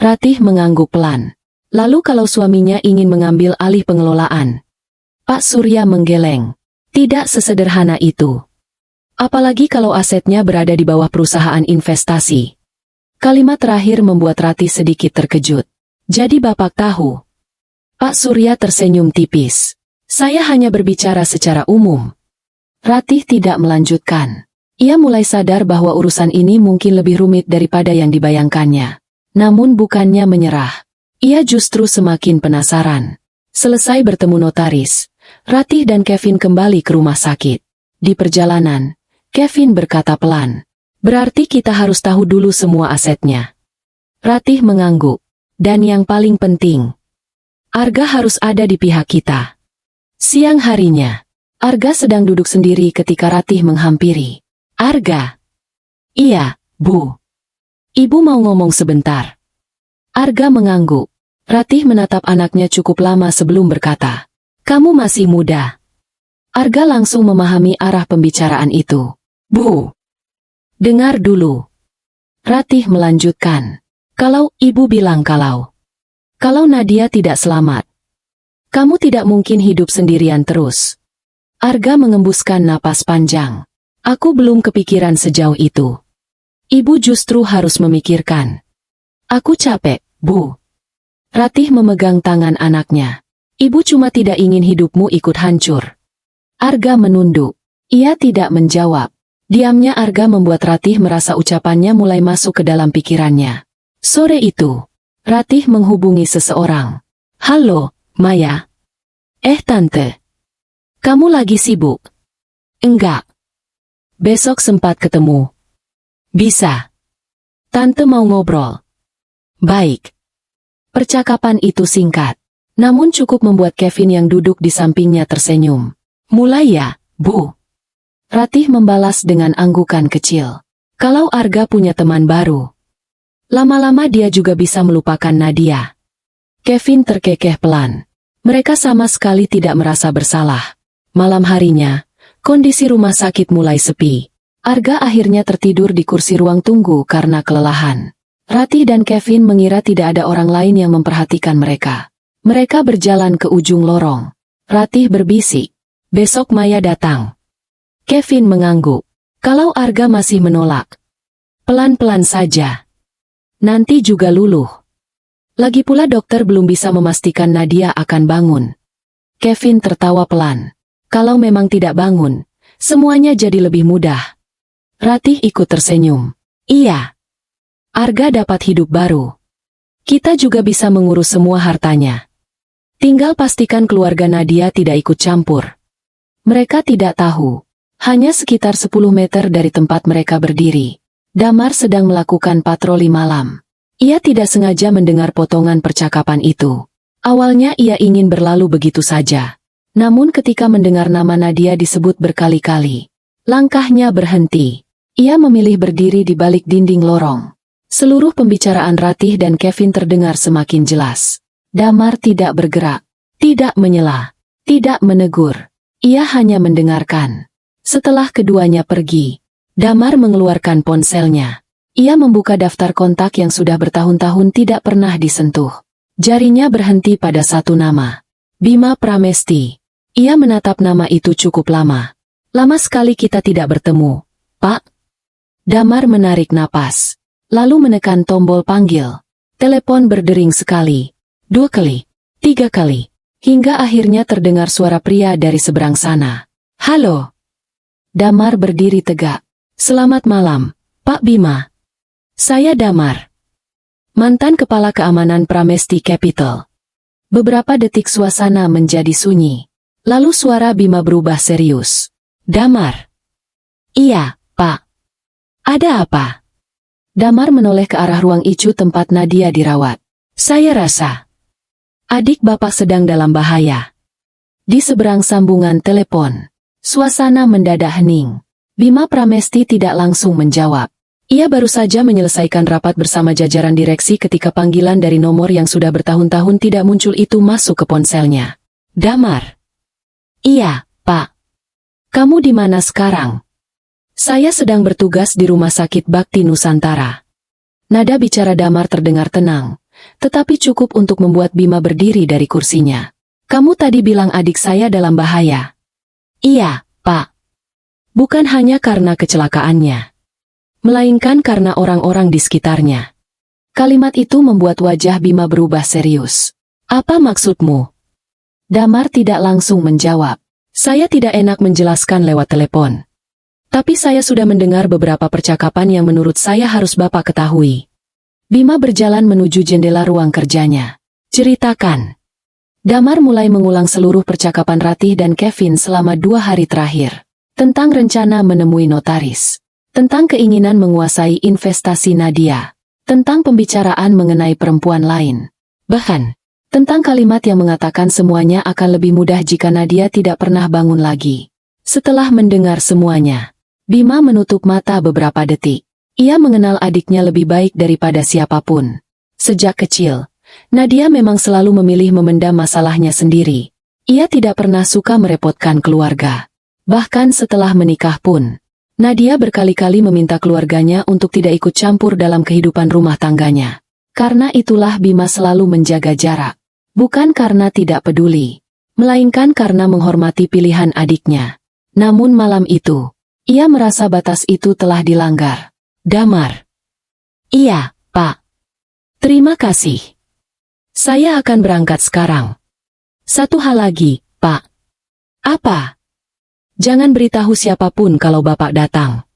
Ratih mengangguk pelan. "Lalu kalau suaminya ingin mengambil alih pengelolaan?" Pak Surya menggeleng. "Tidak sesederhana itu. Apalagi kalau asetnya berada di bawah perusahaan investasi." Kalimat terakhir membuat Ratih sedikit terkejut. "Jadi Bapak tahu?" Pak Surya tersenyum tipis. "Saya hanya berbicara secara umum." Ratih tidak melanjutkan. Ia mulai sadar bahwa urusan ini mungkin lebih rumit daripada yang dibayangkannya. Namun bukannya menyerah. Ia justru semakin penasaran. Selesai bertemu notaris, Ratih dan Kevin kembali ke rumah sakit. Di perjalanan, Kevin berkata pelan, "Berarti kita harus tahu dulu semua asetnya." Ratih mengangguk. "Dan yang paling penting, Arga harus ada di pihak kita." Siang harinya, Arga sedang duduk sendiri ketika Ratih menghampiri. "Arga." "Iya, Bu. Ibu mau ngomong sebentar." Arga mengangguk. Ratih menatap anaknya cukup lama sebelum berkata, "Kamu masih muda." Arga langsung memahami arah pembicaraan itu. "Bu, dengar dulu." Ratih melanjutkan. "Kalau ibu bilang kalau Nadia tidak selamat, kamu tidak mungkin hidup sendirian terus." Arga mengembuskan napas panjang. "Aku belum kepikiran sejauh itu. Ibu justru harus memikirkan." "Aku capek, Bu." Ratih memegang tangan anaknya. "Ibu cuma tidak ingin hidupmu ikut hancur." Arga menunduk. Ia tidak menjawab. Diamnya Arga membuat Ratih merasa ucapannya mulai masuk ke dalam pikirannya. Sore itu, Ratih menghubungi seseorang. Halo, Maya. Tante. Kamu lagi sibuk? Enggak. Besok sempat ketemu. Bisa. Tante mau ngobrol. Baik. Percakapan itu singkat, namun cukup membuat Kevin yang duduk di sampingnya tersenyum. Mulai ya, Bu. Ratih membalas dengan anggukan kecil. Kalau Arga punya teman baru, lama-lama dia juga bisa melupakan Nadia. Kevin terkekeh pelan. Mereka sama sekali tidak merasa bersalah. Malam harinya, kondisi rumah sakit mulai sepi. Arga akhirnya tertidur di kursi ruang tunggu karena kelelahan. Ratih dan Kevin mengira tidak ada orang lain yang memperhatikan mereka. Mereka berjalan ke ujung lorong. Ratih berbisik, "Besok Maya datang." Kevin mengangguk. Kalau Arga masih menolak, pelan-pelan saja. Nanti juga luluh. Lagi pula dokter belum bisa memastikan Nadia akan bangun. Kevin tertawa pelan. Kalau memang tidak bangun, semuanya jadi lebih mudah. Ratih ikut tersenyum. Iya. Arga dapat hidup baru. Kita juga bisa mengurus semua hartanya. Tinggal pastikan keluarga Nadia tidak ikut campur. Mereka tidak tahu. Hanya sekitar 10 meter dari tempat mereka berdiri, Damar sedang melakukan patroli malam. Ia tidak sengaja mendengar potongan percakapan itu. Awalnya ia ingin berlalu begitu saja. Namun ketika mendengar nama Nadia disebut berkali-kali, langkahnya berhenti. Ia memilih berdiri di balik dinding lorong. Seluruh pembicaraan Ratih dan Kevin terdengar semakin jelas. Damar tidak bergerak, tidak menyela, tidak menegur. Ia hanya mendengarkan. Setelah keduanya pergi, Damar mengeluarkan ponselnya. Ia membuka daftar kontak yang sudah bertahun-tahun tidak pernah disentuh. Jarinya berhenti pada satu nama. Bima Pramesti. Ia menatap nama itu cukup lama. Lama sekali kita tidak bertemu, Pak. Damar menarik napas, lalu menekan tombol panggil. Telepon berdering sekali, 2 kali, 3 kali, hingga akhirnya terdengar suara pria dari seberang sana. Halo. Damar berdiri tegak. Selamat malam, Pak Bima. Saya Damar, mantan Kepala Keamanan Pramesti Capital. Beberapa detik suasana menjadi sunyi. Lalu suara Bima berubah serius. Damar. Iya, Pak. Ada apa? Damar menoleh ke arah ruang ICU tempat Nadia dirawat. Saya rasa adik Bapak sedang dalam bahaya. Di seberang sambungan telepon, suasana mendadak hening. Bima Pramesti tidak langsung menjawab. Ia baru saja menyelesaikan rapat bersama jajaran direksi ketika panggilan dari nomor yang sudah bertahun-tahun tidak muncul itu masuk ke ponselnya. Damar. Iya, Pak. Kamu di mana sekarang? Saya sedang bertugas di Rumah Sakit Bakti Nusantara. Nada bicara Damar terdengar tenang, tetapi cukup untuk membuat Bima berdiri dari kursinya. Kamu tadi bilang adik saya dalam bahaya. Iya, Pak. Bukan hanya karena kecelakaannya, melainkan karena orang-orang di sekitarnya. Kalimat itu membuat wajah Bima berubah serius. Apa maksudmu? Damar tidak langsung menjawab. Saya tidak enak menjelaskan lewat telepon. Tapi saya sudah mendengar beberapa percakapan yang menurut saya harus Bapak ketahui. Bima berjalan menuju jendela ruang kerjanya. Ceritakan. Damar mulai mengulang seluruh percakapan Ratih dan Kevin selama 2 hari terakhir. Tentang rencana menemui notaris. Tentang keinginan menguasai investasi Nadia. Tentang pembicaraan mengenai perempuan lain. Bahkan, tentang kalimat yang mengatakan semuanya akan lebih mudah jika Nadia tidak pernah bangun lagi. Setelah mendengar semuanya, Bima menutup mata beberapa detik. Ia mengenal adiknya lebih baik daripada siapapun. Sejak kecil, Nadia memang selalu memilih memendam masalahnya sendiri. Ia tidak pernah suka merepotkan keluarga. Bahkan setelah menikah pun, Nadia berkali-kali meminta keluarganya untuk tidak ikut campur dalam kehidupan rumah tangganya. Karena itulah Bima selalu menjaga jarak. Bukan karena tidak peduli, melainkan karena menghormati pilihan adiknya. Namun malam itu, ia merasa batas itu telah dilanggar. Damar. Iya, Pak. Terima kasih. Saya akan berangkat sekarang. Satu hal lagi, Pak. Apa? Jangan beritahu siapapun kalau Bapak datang.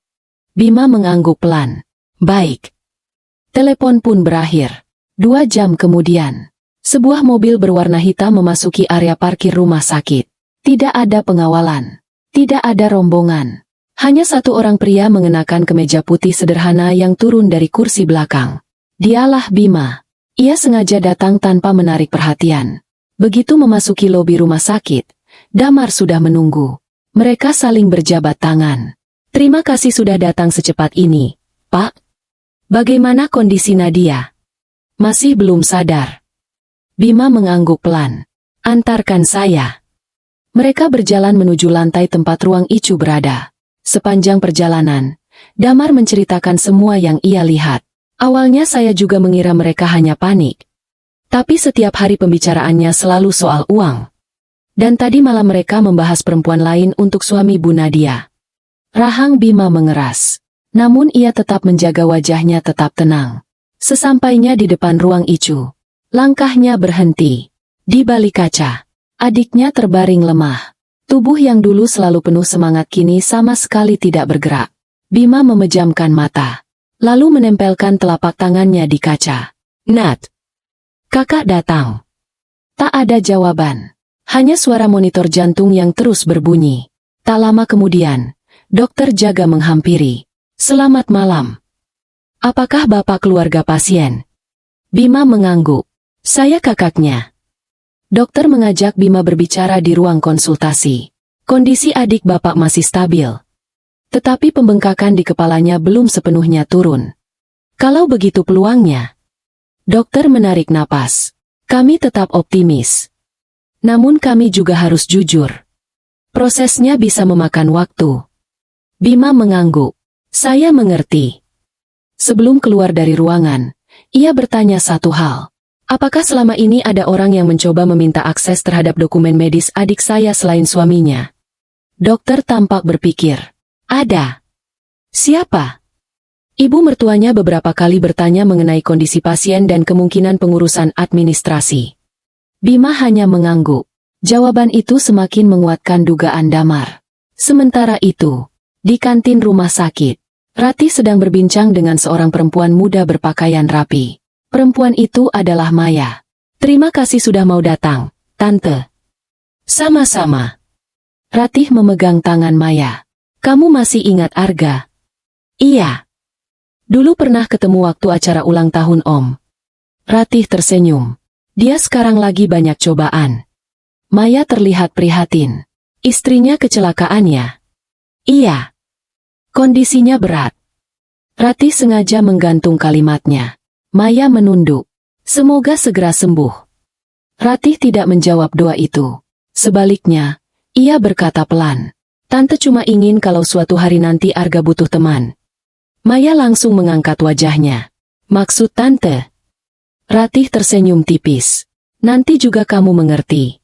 Bima mengangguk pelan. Baik. Telepon pun berakhir. 2 jam kemudian, Sebuah mobil berwarna hitam memasuki area parkir rumah sakit. Tidak ada pengawalan. Tidak ada rombongan. Hanya satu orang pria mengenakan kemeja putih sederhana yang turun dari kursi belakang. Dialah Bima. Ia sengaja datang tanpa menarik perhatian. Begitu memasuki lobi rumah sakit, Damar sudah menunggu. Mereka saling berjabat tangan. Terima kasih sudah datang secepat ini, Pak. Bagaimana kondisi Nadia? Masih belum sadar. Bima mengangguk pelan. Antarkan saya. Mereka berjalan menuju lantai tempat ruang Icu berada. Sepanjang perjalanan, Damar menceritakan semua yang ia lihat. Awalnya saya juga mengira mereka hanya panik. Tapi setiap hari pembicaraannya selalu soal uang. Dan tadi malam mereka membahas perempuan lain untuk suami Bu Nadia. Rahang Bima mengeras. Namun ia tetap menjaga wajahnya tetap tenang. Sesampainya di depan ruang Icu, langkahnya berhenti. Di balik kaca, adiknya terbaring lemah. Tubuh yang dulu selalu penuh semangat kini sama sekali tidak bergerak. Bima memejamkan mata, lalu menempelkan telapak tangannya di kaca. Nat, kakak datang. Tak ada jawaban. Hanya suara monitor jantung yang terus berbunyi. Tak lama kemudian, dokter jaga menghampiri. Selamat malam. Apakah bapak keluarga pasien? Bima mengangguk. Saya kakaknya. Dokter mengajak Bima berbicara di ruang konsultasi. Kondisi adik bapak masih stabil. Tetapi pembengkakan di kepalanya belum sepenuhnya turun. Kalau begitu peluangnya. Dokter menarik napas. Kami tetap optimis. Namun kami juga harus jujur. Prosesnya bisa memakan waktu. Bima mengangguk. Saya mengerti. Sebelum keluar dari ruangan, ia bertanya satu hal. Apakah selama ini ada orang yang mencoba meminta akses terhadap dokumen medis adik saya selain suaminya? Dokter tampak berpikir. Ada. Siapa? Ibu mertuanya beberapa kali bertanya mengenai kondisi pasien dan kemungkinan pengurusan administrasi. Bima hanya mengangguk. Jawaban itu semakin menguatkan dugaan Damar. Sementara itu, di kantin rumah sakit, Ratih sedang berbincang dengan seorang perempuan muda berpakaian rapi. Perempuan itu adalah Maya. Terima kasih sudah mau datang, Tante. Sama-sama. Ratih memegang tangan Maya. Kamu masih ingat Arga? Iya. Dulu pernah ketemu waktu acara ulang tahun Om. Ratih tersenyum. Dia sekarang lagi banyak cobaan. Maya terlihat prihatin. Istrinya kecelakaan ya? Iya. Kondisinya berat. Ratih sengaja menggantung kalimatnya. Maya menunduk. Semoga segera sembuh. Ratih tidak menjawab doa itu. Sebaliknya, ia berkata pelan. Tante cuma ingin kalau suatu hari nanti Arga butuh teman. Maya langsung mengangkat wajahnya. Maksud Tante? Ratih tersenyum tipis. Nanti juga kamu mengerti.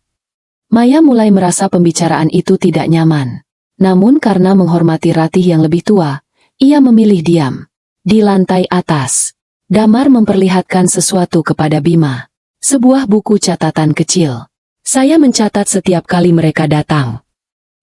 Maya mulai merasa pembicaraan itu tidak nyaman. Namun karena menghormati Ratih yang lebih tua, ia memilih diam. Di lantai atas, Damar memperlihatkan sesuatu kepada Bima. Sebuah buku catatan kecil. Saya mencatat setiap kali mereka datang.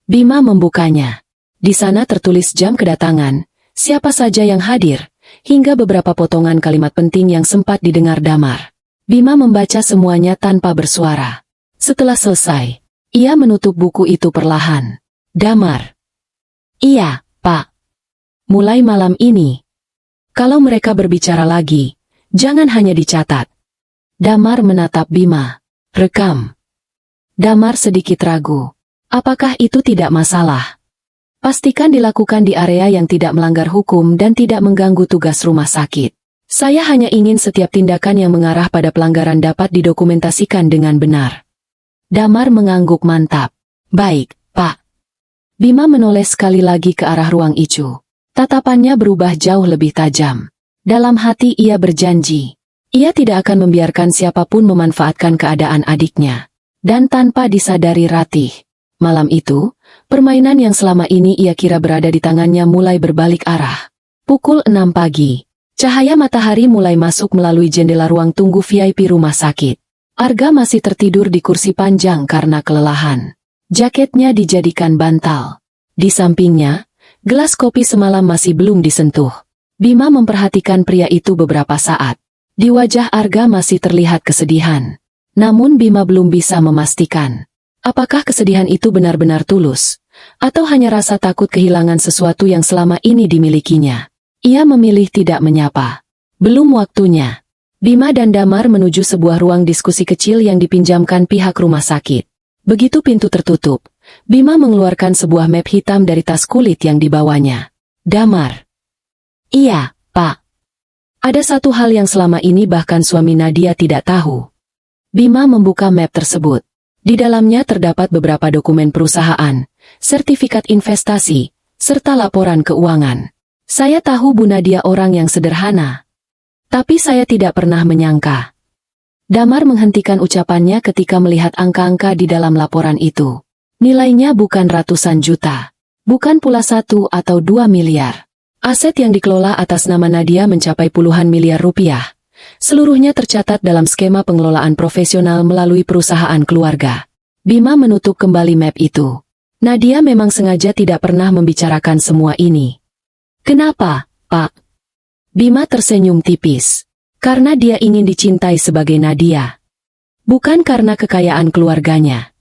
Bima membukanya. Di sana tertulis jam kedatangan, siapa saja yang hadir, hingga beberapa potongan kalimat penting yang sempat didengar Damar. Bima membaca semuanya tanpa bersuara. Setelah selesai, ia menutup buku itu perlahan. Damar. Iya, Pak. Mulai malam ini, kalau mereka berbicara lagi, jangan hanya dicatat. Damar menatap Bima. Rekam. Damar sedikit ragu. Apakah itu tidak masalah? Pastikan dilakukan di area yang tidak melanggar hukum dan tidak mengganggu tugas rumah sakit. Saya hanya ingin setiap tindakan yang mengarah pada pelanggaran dapat didokumentasikan dengan benar. Damar mengangguk mantap. Baik, Pak. Bima menoleh sekali lagi ke arah ruang Icu. Tatapannya berubah jauh lebih tajam. Dalam hati ia berjanji. Ia tidak akan membiarkan siapapun memanfaatkan keadaan adiknya. Dan tanpa disadari Ratih, malam itu, permainan yang selama ini ia kira berada di tangannya mulai berbalik arah. Pukul 6 pagi. Cahaya matahari mulai masuk melalui jendela ruang tunggu VIP rumah sakit. Arga masih tertidur di kursi panjang karena kelelahan. Jaketnya dijadikan bantal. Di sampingnya, gelas kopi semalam masih belum disentuh. Bima memperhatikan pria itu beberapa saat. Di wajah Arga masih terlihat kesedihan. Namun Bima belum bisa memastikan. Apakah kesedihan itu benar-benar tulus? Atau hanya rasa takut kehilangan sesuatu yang selama ini dimilikinya? Ia memilih tidak menyapa. Belum waktunya. Bima dan Damar menuju sebuah ruang diskusi kecil yang dipinjamkan pihak rumah sakit. Begitu pintu tertutup, Bima mengeluarkan sebuah map hitam dari tas kulit yang dibawanya. Damar. Iya, Pak. Ada satu hal yang selama ini bahkan suami Nadia tidak tahu. Bima membuka map tersebut. Di dalamnya terdapat beberapa dokumen perusahaan, sertifikat investasi, serta laporan keuangan. Saya tahu Bu Nadia orang yang sederhana. Tapi saya tidak pernah menyangka. Damar menghentikan ucapannya ketika melihat angka-angka di dalam laporan itu. Nilainya bukan ratusan juta. Bukan pula 1 atau 2 miliar. Aset yang dikelola atas nama Nadia mencapai puluhan miliar rupiah. Seluruhnya tercatat dalam skema pengelolaan profesional melalui perusahaan keluarga. Bima menutup kembali map itu. Nadia memang sengaja tidak pernah membicarakan semua ini. Kenapa, Pak? Bima tersenyum tipis. Karena dia ingin dicintai sebagai Nadia. Bukan karena kekayaan keluarganya.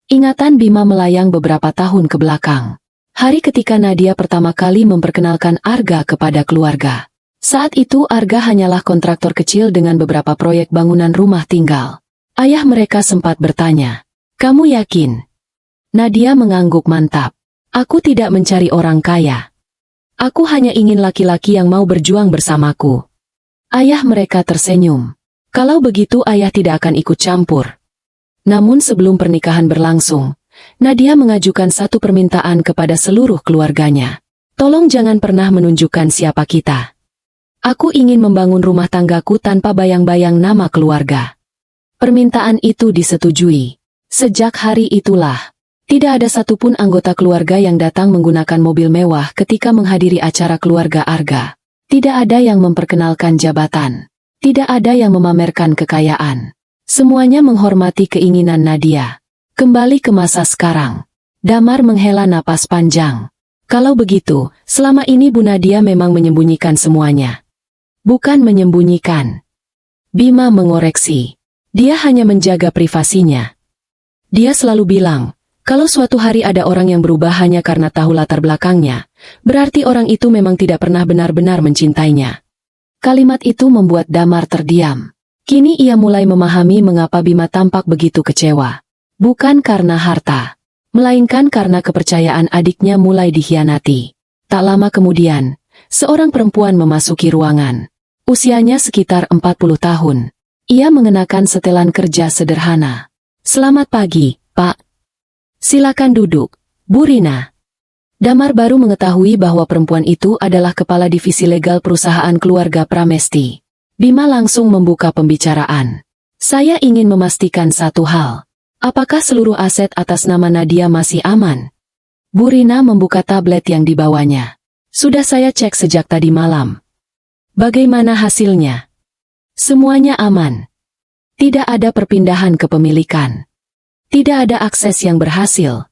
Ingatan Bima melayang beberapa tahun ke belakang. Hari ketika Nadia pertama kali memperkenalkan Arga kepada keluarga. Saat itu Arga hanyalah kontraktor kecil dengan beberapa proyek bangunan rumah tinggal. Ayah mereka sempat bertanya, "Kamu yakin?" Nadia mengangguk mantap. "Aku tidak mencari orang kaya. Aku hanya ingin laki-laki yang mau berjuang bersamaku." Ayah mereka tersenyum. Kalau begitu ayah tidak akan ikut campur. Namun sebelum pernikahan berlangsung, Nadia mengajukan satu permintaan kepada seluruh keluarganya. "Tolong jangan pernah menunjukkan siapa kita. Aku ingin membangun rumah tanggaku tanpa bayang-bayang nama keluarga." Permintaan itu disetujui. Sejak hari itulah, tidak ada satupun anggota keluarga yang datang menggunakan mobil mewah ketika menghadiri acara keluarga Arga. Tidak ada yang memperkenalkan jabatan. Tidak ada yang memamerkan kekayaan. Semuanya menghormati keinginan Nadia. Kembali ke masa sekarang. Damar menghela napas panjang. Kalau begitu, selama ini Bu Nadia memang menyembunyikan semuanya. Bukan menyembunyikan. Bima mengoreksi. Dia hanya menjaga privasinya. Dia selalu bilang, kalau suatu hari ada orang yang berubah hanya karena tahu latar belakangnya, berarti orang itu memang tidak pernah benar-benar mencintainya. Kalimat itu membuat Damar terdiam. Kini ia mulai memahami mengapa Bima tampak begitu kecewa. Bukan karena harta, melainkan karena kepercayaan adiknya mulai dikhianati. Tak lama kemudian, seorang perempuan memasuki ruangan. Usianya sekitar 40 tahun. Ia mengenakan setelan kerja sederhana. "Selamat pagi, Pak. Silakan duduk, Bu Rina." Damar baru mengetahui bahwa perempuan itu adalah kepala divisi legal perusahaan keluarga Pramesti. Bima langsung membuka pembicaraan. "Saya ingin memastikan satu hal. Apakah seluruh aset atas nama Nadia masih aman?" Bu Rina membuka tablet yang dibawanya. "Sudah saya cek sejak tadi malam." "Bagaimana hasilnya?" "Semuanya aman. Tidak ada perpindahan kepemilikan. Tidak ada akses yang berhasil."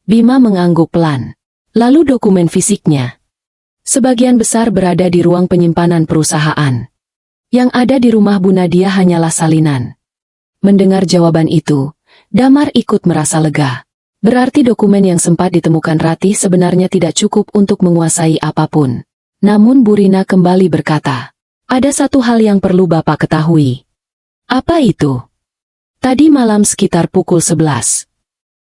Bima mengangguk pelan. "Lalu dokumen fisiknya?" "Sebagian besar berada di ruang penyimpanan perusahaan. Yang ada di rumah Bu Nadia hanyalah salinan." Mendengar jawaban itu, Damar ikut merasa lega. Berarti dokumen yang sempat ditemukan Ratih sebenarnya tidak cukup untuk menguasai apapun. Namun Bu Rina kembali berkata, "Ada satu hal yang perlu Bapak ketahui." "Apa itu?" "Tadi malam sekitar pukul 11.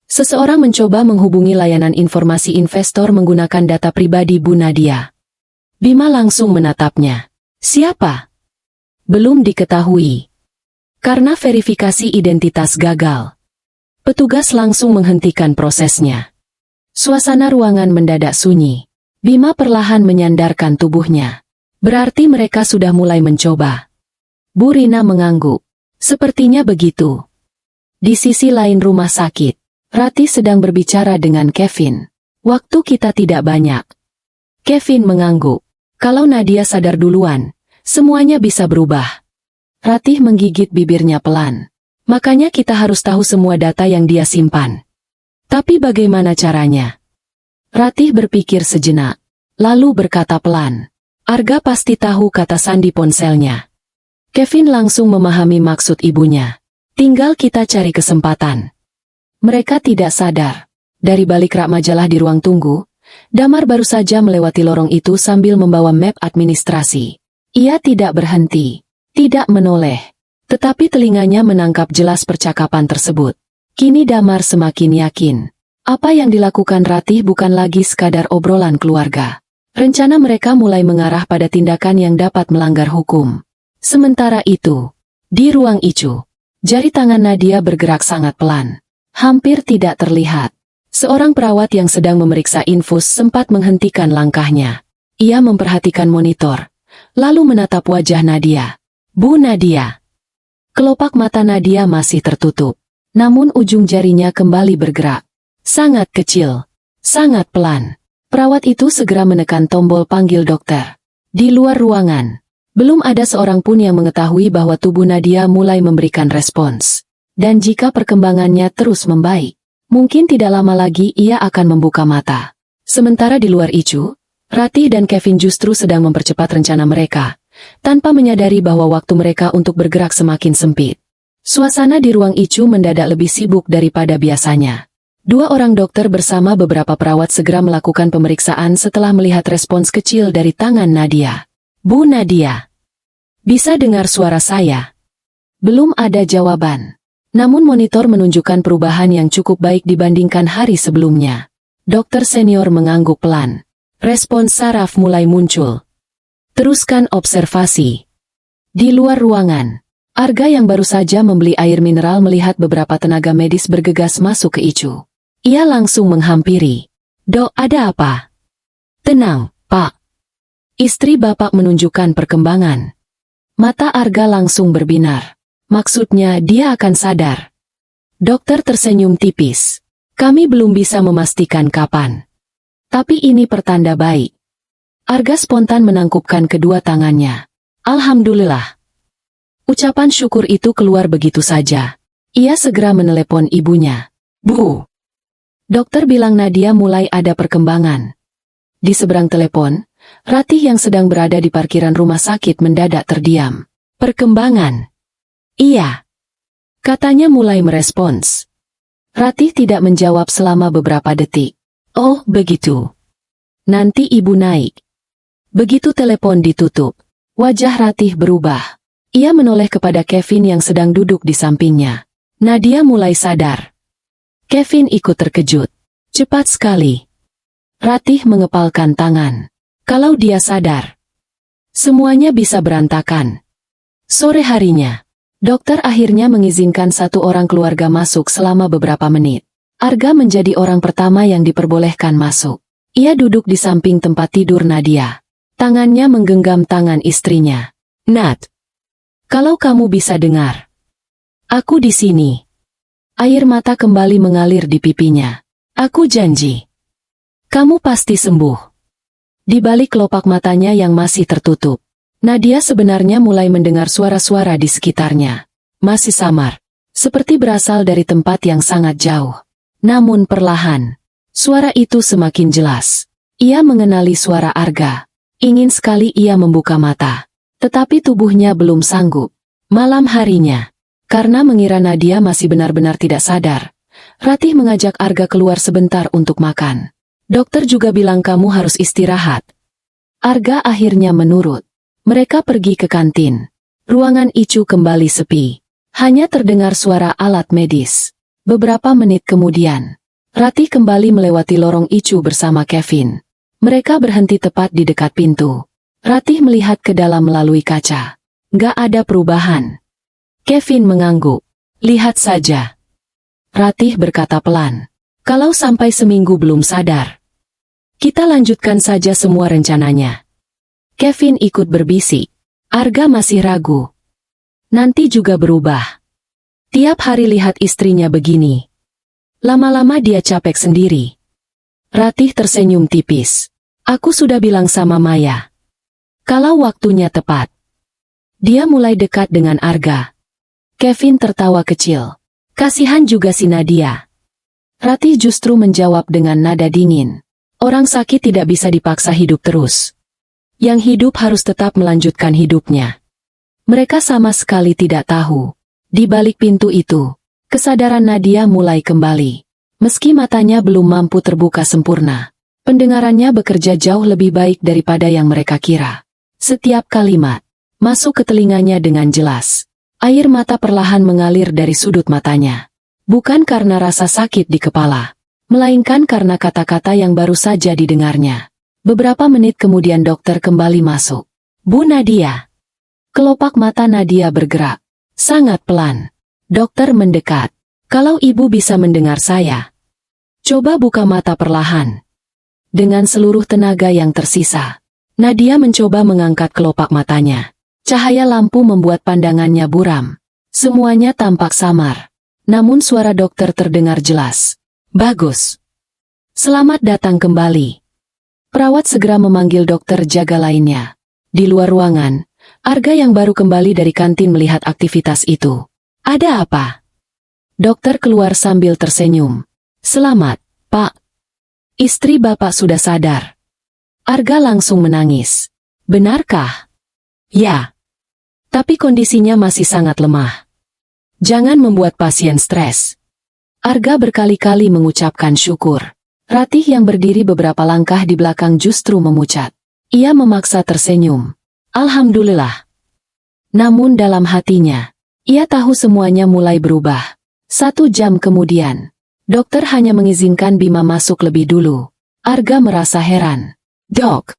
Seseorang mencoba menghubungi layanan informasi investor menggunakan data pribadi Bu Nadia." Bima langsung menatapnya. "Siapa?" "Belum diketahui. Karena verifikasi identitas gagal. Petugas langsung menghentikan prosesnya." Suasana ruangan mendadak sunyi. Bima perlahan menyandarkan tubuhnya. Berarti mereka sudah mulai mencoba. Bu Rina mengangguk. "Sepertinya begitu." Di sisi lain rumah sakit, Ratih sedang berbicara dengan Kevin. "Waktu kita tidak banyak." Kevin mengangguk. "Kalau Nadia sadar duluan, semuanya bisa berubah." Ratih menggigit bibirnya pelan. "Makanya kita harus tahu semua data yang dia simpan." "Tapi bagaimana caranya?" Ratih berpikir sejenak, lalu berkata pelan, "Arga pasti tahu kata sandi ponselnya." Kevin langsung memahami maksud ibunya. Tinggal kita cari kesempatan. Mereka tidak sadar. Dari balik rak majalah di ruang tunggu, Damar baru saja melewati lorong itu sambil membawa map administrasi. Ia tidak berhenti, tidak menoleh, tetapi telinganya menangkap jelas percakapan tersebut. Kini Damar semakin yakin, apa yang dilakukan Ratih bukan lagi sekadar obrolan keluarga. Rencana mereka mulai mengarah pada tindakan yang dapat melanggar hukum. Sementara itu, di ruang Icu, jari tangan Nadia bergerak sangat pelan. Hampir tidak terlihat. Seorang perawat yang sedang memeriksa infus sempat menghentikan langkahnya. Ia memperhatikan monitor, lalu menatap wajah Nadia. Bu Nadia. Kelopak mata Nadia masih tertutup, namun ujung jarinya kembali bergerak. Sangat kecil, sangat pelan. Perawat itu segera menekan tombol panggil dokter. Di luar ruangan, belum ada seorang pun yang mengetahui bahwa tubuh Nadia mulai memberikan respons. Dan jika perkembangannya terus membaik, mungkin tidak lama lagi ia akan membuka mata. Sementara di luar Icu, Ratih dan Kevin justru sedang mempercepat rencana mereka, tanpa menyadari bahwa waktu mereka untuk bergerak semakin sempit. Suasana di ruang Icu mendadak lebih sibuk daripada biasanya. Dua orang dokter bersama beberapa perawat segera melakukan pemeriksaan setelah melihat respons kecil dari tangan Nadia. Bu Nadia, bisa dengar suara saya? Belum ada jawaban. Namun monitor menunjukkan perubahan yang cukup baik dibandingkan hari sebelumnya. Dokter senior mengangguk pelan. Respons saraf mulai muncul. Teruskan observasi. Di luar ruangan, Arga yang baru saja membeli air mineral melihat beberapa tenaga medis bergegas masuk ke Icu. Ia langsung menghampiri. Dok, ada apa? Tenang, Pak. Istri Bapak menunjukkan perkembangan. Mata Arga langsung berbinar. Maksudnya dia akan sadar. Dokter tersenyum tipis. Kami belum bisa memastikan kapan. Tapi ini pertanda baik. Arga spontan menangkupkan kedua tangannya. Alhamdulillah. Ucapan syukur itu keluar begitu saja. Ia segera menelepon ibunya. Bu. Dokter bilang Nadia mulai ada perkembangan. Di seberang telepon, Ratih yang sedang berada di parkiran rumah sakit mendadak terdiam. Perkembangan. Iya. Katanya mulai merespons. Ratih tidak menjawab selama beberapa detik. Oh, begitu. Nanti ibu naik. Begitu telepon ditutup, wajah Ratih berubah. Ia menoleh kepada Kevin yang sedang duduk di sampingnya. Nadia mulai sadar. Kevin ikut terkejut. Cepat sekali. Ratih mengepalkan tangan. Kalau dia sadar, semuanya bisa berantakan. Sore harinya, dokter akhirnya mengizinkan satu orang keluarga masuk selama beberapa menit. Arga menjadi orang pertama yang diperbolehkan masuk. Ia duduk di samping tempat tidur Nadia. Tangannya menggenggam tangan istrinya. Nat, kalau kamu bisa dengar, aku di sini. Air mata kembali mengalir di pipinya. Aku janji, kamu pasti sembuh. Di balik kelopak matanya yang masih tertutup, Nadia sebenarnya mulai mendengar suara-suara di sekitarnya. Masih samar, seperti berasal dari tempat yang sangat jauh. Namun perlahan, suara itu semakin jelas. Ia mengenali suara Arga. Ingin sekali ia membuka mata. Tetapi tubuhnya belum sanggup. Malam harinya, karena mengira Nadia masih benar-benar tidak sadar, Ratih mengajak Arga keluar sebentar untuk makan. Dokter juga bilang kamu harus istirahat. Arga akhirnya menurut. Mereka pergi ke kantin. Ruangan Icu kembali sepi. Hanya terdengar suara alat medis. Beberapa menit kemudian, Ratih kembali melewati lorong Icu bersama Kevin. Mereka berhenti tepat di dekat pintu. Ratih melihat ke dalam melalui kaca. Gak ada perubahan. Kevin mengangguk. Lihat saja. Ratih berkata pelan. Kalau sampai seminggu belum sadar, kita lanjutkan saja semua rencananya. Kevin ikut berbisik. Arga masih ragu. Nanti juga berubah. Tiap hari lihat istrinya begini. Lama-lama dia capek sendiri. Ratih tersenyum tipis. Aku sudah bilang sama Maya. Kalau waktunya tepat. Dia mulai dekat dengan Arga. Kevin tertawa kecil. Kasihan juga si Nadia. Ratih justru menjawab dengan nada dingin. Orang sakit tidak bisa dipaksa hidup terus. Yang hidup harus tetap melanjutkan hidupnya. Mereka sama sekali tidak tahu Di balik pintu itu, kesadaran Nadia mulai kembali. Meski matanya belum mampu terbuka sempurna, pendengarannya bekerja jauh lebih baik daripada yang mereka kira. Setiap kalimat masuk ke telinganya dengan jelas. Air mata perlahan mengalir dari sudut matanya. Bukan karena rasa sakit di kepala, melainkan karena kata-kata yang baru saja didengarnya. Beberapa menit kemudian dokter kembali masuk. "Bu Nadia." Kelopak mata Nadia bergerak. Sangat pelan. Dokter mendekat. "Kalau ibu bisa mendengar saya, coba buka mata perlahan." Dengan seluruh tenaga yang tersisa, Nadia mencoba mengangkat kelopak matanya. Cahaya lampu membuat pandangannya buram. Semuanya tampak samar. Namun suara dokter terdengar jelas. "Bagus. Selamat datang kembali." Perawat segera memanggil dokter jaga lainnya. Di luar ruangan, Arga yang baru kembali dari kantin melihat aktivitas itu. "Ada apa?" Dokter keluar sambil tersenyum. "Selamat, Pak. Istri Bapak sudah sadar." Arga langsung menangis. "Benarkah?" "Ya. Tapi kondisinya masih sangat lemah. Jangan membuat pasien stres." Arga berkali-kali mengucapkan syukur. Ratih yang berdiri beberapa langkah di belakang justru memucat. Ia memaksa tersenyum. "Alhamdulillah." Namun dalam hatinya, ia tahu semuanya mulai berubah. 1 jam kemudian, dokter hanya mengizinkan Bima masuk lebih dulu. Arga merasa heran. "Dok,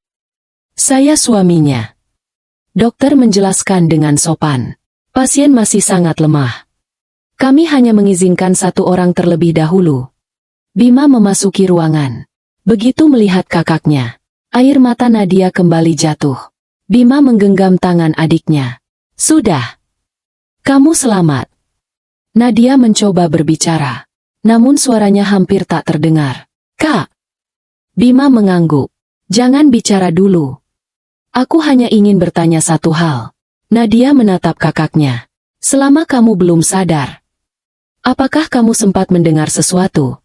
saya suaminya." Dokter menjelaskan dengan sopan. "Pasien masih sangat lemah. Kami hanya mengizinkan 1 orang terlebih dahulu." Bima memasuki ruangan. Begitu melihat kakaknya, air mata Nadia kembali jatuh. Bima menggenggam tangan adiknya. "Sudah. Kamu selamat." Nadia mencoba berbicara, namun suaranya hampir tak terdengar. "Kak." Bima mengangguk. "Jangan bicara dulu. Aku hanya ingin bertanya 1 hal." Nadia menatap kakaknya. "Selama kamu belum sadar, apakah kamu sempat mendengar sesuatu?"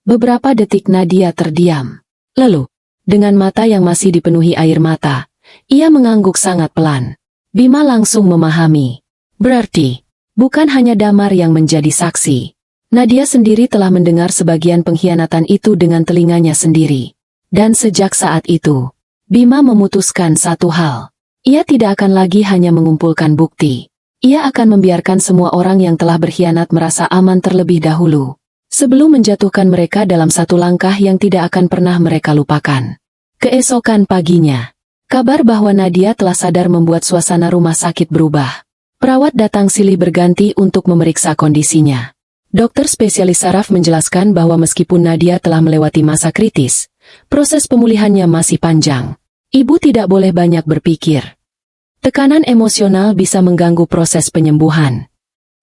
Beberapa detik Nadia terdiam. Lalu, dengan mata yang masih dipenuhi air mata, ia mengangguk sangat pelan. Bima langsung memahami. Berarti, bukan hanya Damar yang menjadi saksi. Nadia sendiri telah mendengar sebagian pengkhianatan itu dengan telinganya sendiri. Dan sejak saat itu, Bima memutuskan 1 hal. Ia tidak akan lagi hanya mengumpulkan bukti. Ia akan membiarkan semua orang yang telah berkhianat merasa aman terlebih dahulu, sebelum menjatuhkan mereka dalam 1 langkah yang tidak akan pernah mereka lupakan. Keesokan paginya, kabar bahwa Nadia telah sadar membuat suasana rumah sakit berubah. Perawat datang silih berganti untuk memeriksa kondisinya. Dokter spesialis saraf menjelaskan bahwa meskipun Nadia telah melewati masa kritis, proses pemulihannya masih panjang. Ibu tidak boleh banyak berpikir. Tekanan emosional bisa mengganggu proses penyembuhan.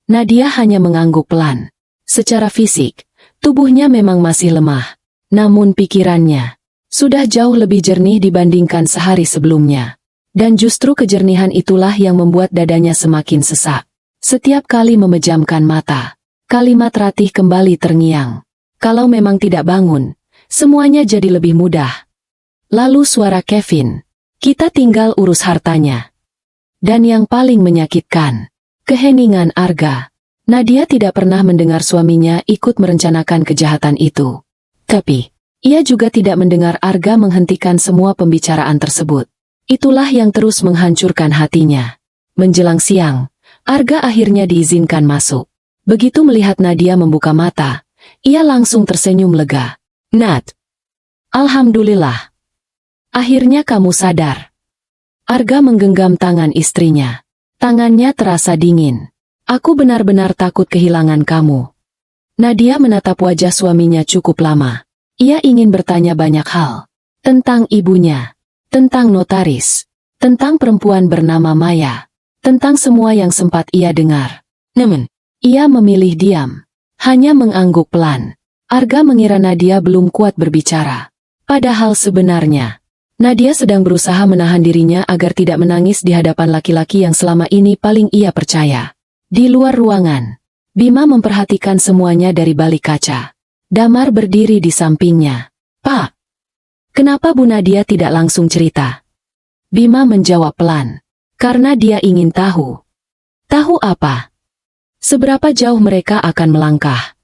Nadia hanya mengangguk pelan. Secara fisik, tubuhnya memang masih lemah. Namun pikirannya sudah jauh lebih jernih dibandingkan sehari sebelumnya. Dan justru kejernihan itulah yang membuat dadanya semakin sesak. Setiap kali memejamkan mata, kalimat Ratih kembali terngiang. Kalau memang tidak bangun, semuanya jadi lebih mudah. Lalu suara Kevin, "Kita tinggal urus hartanya." Dan yang paling menyakitkan, keheningan Arga. Nadia tidak pernah mendengar suaminya ikut merencanakan kejahatan itu. Tapi, ia juga tidak mendengar Arga menghentikan semua pembicaraan tersebut. Itulah yang terus menghancurkan hatinya. Menjelang siang, Arga akhirnya diizinkan masuk. Begitu melihat Nadia membuka mata, ia langsung tersenyum lega. "Nat, alhamdulillah. Akhirnya kamu sadar." Arga menggenggam tangan istrinya. Tangannya terasa dingin. "Aku benar-benar takut kehilangan kamu." Nadia menatap wajah suaminya cukup lama. Ia ingin bertanya banyak hal. Tentang ibunya, tentang notaris, tentang perempuan bernama Maya, tentang semua yang sempat ia dengar. Namun, ia memilih diam. Hanya mengangguk pelan. Arga mengira Nadia belum kuat berbicara. Padahal sebenarnya, Nadia sedang berusaha menahan dirinya agar tidak menangis di hadapan laki-laki yang selama ini paling ia percaya. Di luar ruangan, Bima memperhatikan semuanya dari balik kaca. Damar berdiri di sampingnya. "Pak, kenapa Bu Nadia tidak langsung cerita?" Bima menjawab pelan. "Karena dia ingin tahu." "Tahu apa?" Seberapa jauh mereka akan melangkah?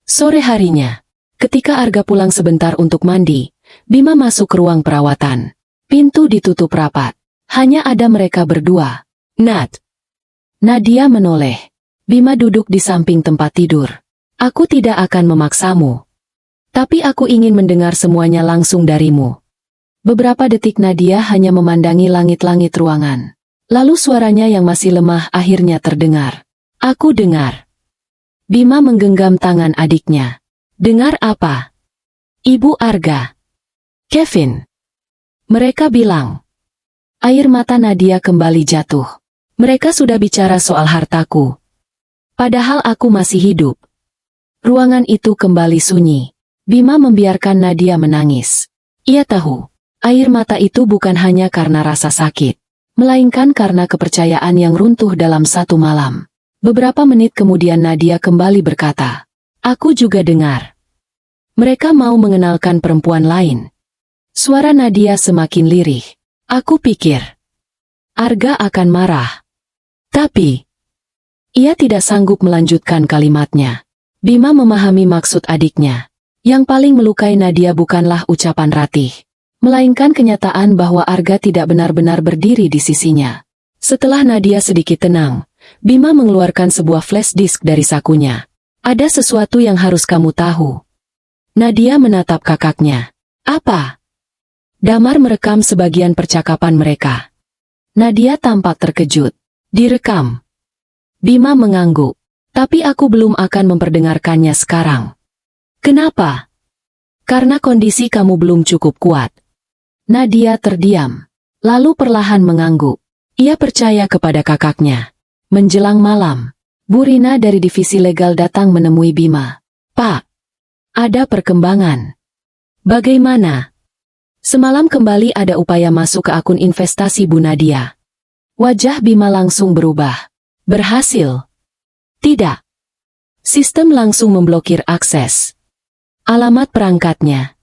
Sore harinya, ketika Arga pulang sebentar untuk mandi, Bima masuk ke ruang perawatan. Pintu ditutup rapat. Hanya ada mereka berdua. Nadia menoleh. Bima duduk di samping tempat tidur. Aku tidak akan memaksamu. Tapi aku ingin mendengar semuanya langsung darimu. Beberapa detik Nadia hanya memandangi langit-langit ruangan. Lalu suaranya yang masih lemah akhirnya terdengar. Aku dengar. Bima menggenggam tangan adiknya. Dengar apa? Ibu Arga. Kevin. Mereka bilang. Air mata Nadia kembali jatuh. Mereka sudah bicara soal hartaku. Padahal aku masih hidup. Ruangan itu kembali sunyi. Bima membiarkan Nadia menangis. Ia tahu, air mata itu bukan hanya karena rasa sakit, melainkan karena kepercayaan yang runtuh dalam satu malam. Beberapa menit kemudian Nadia kembali berkata, aku juga dengar. Mereka mau mengenalkan perempuan lain. Suara Nadia semakin lirih. Aku pikir Arga akan marah. Tapi ia tidak sanggup melanjutkan kalimatnya. Bima memahami maksud adiknya. Yang paling melukai Nadia bukanlah ucapan Ratih, melainkan kenyataan bahwa Arga tidak benar-benar berdiri di sisinya. Setelah Nadia sedikit tenang, Bima mengeluarkan sebuah flash disk dari sakunya. Ada sesuatu yang harus kamu tahu. Nadia menatap kakaknya. Apa? Damar merekam sebagian percakapan mereka. Nadia tampak terkejut. Direkam. Bima mengangguk. Tapi aku belum akan memperdengarkannya sekarang. Kenapa? Karena kondisi kamu belum cukup kuat. Nadia terdiam. Lalu perlahan mengangguk. Ia percaya kepada kakaknya. Menjelang malam, Bu Rina dari divisi legal datang menemui Bima. Pak, ada perkembangan. Bagaimana? Semalam kembali ada upaya masuk ke akun investasi Bu Nadia. Wajah Bima langsung berubah. Berhasil? Tidak. Sistem langsung memblokir akses. Alamat perangkatnya.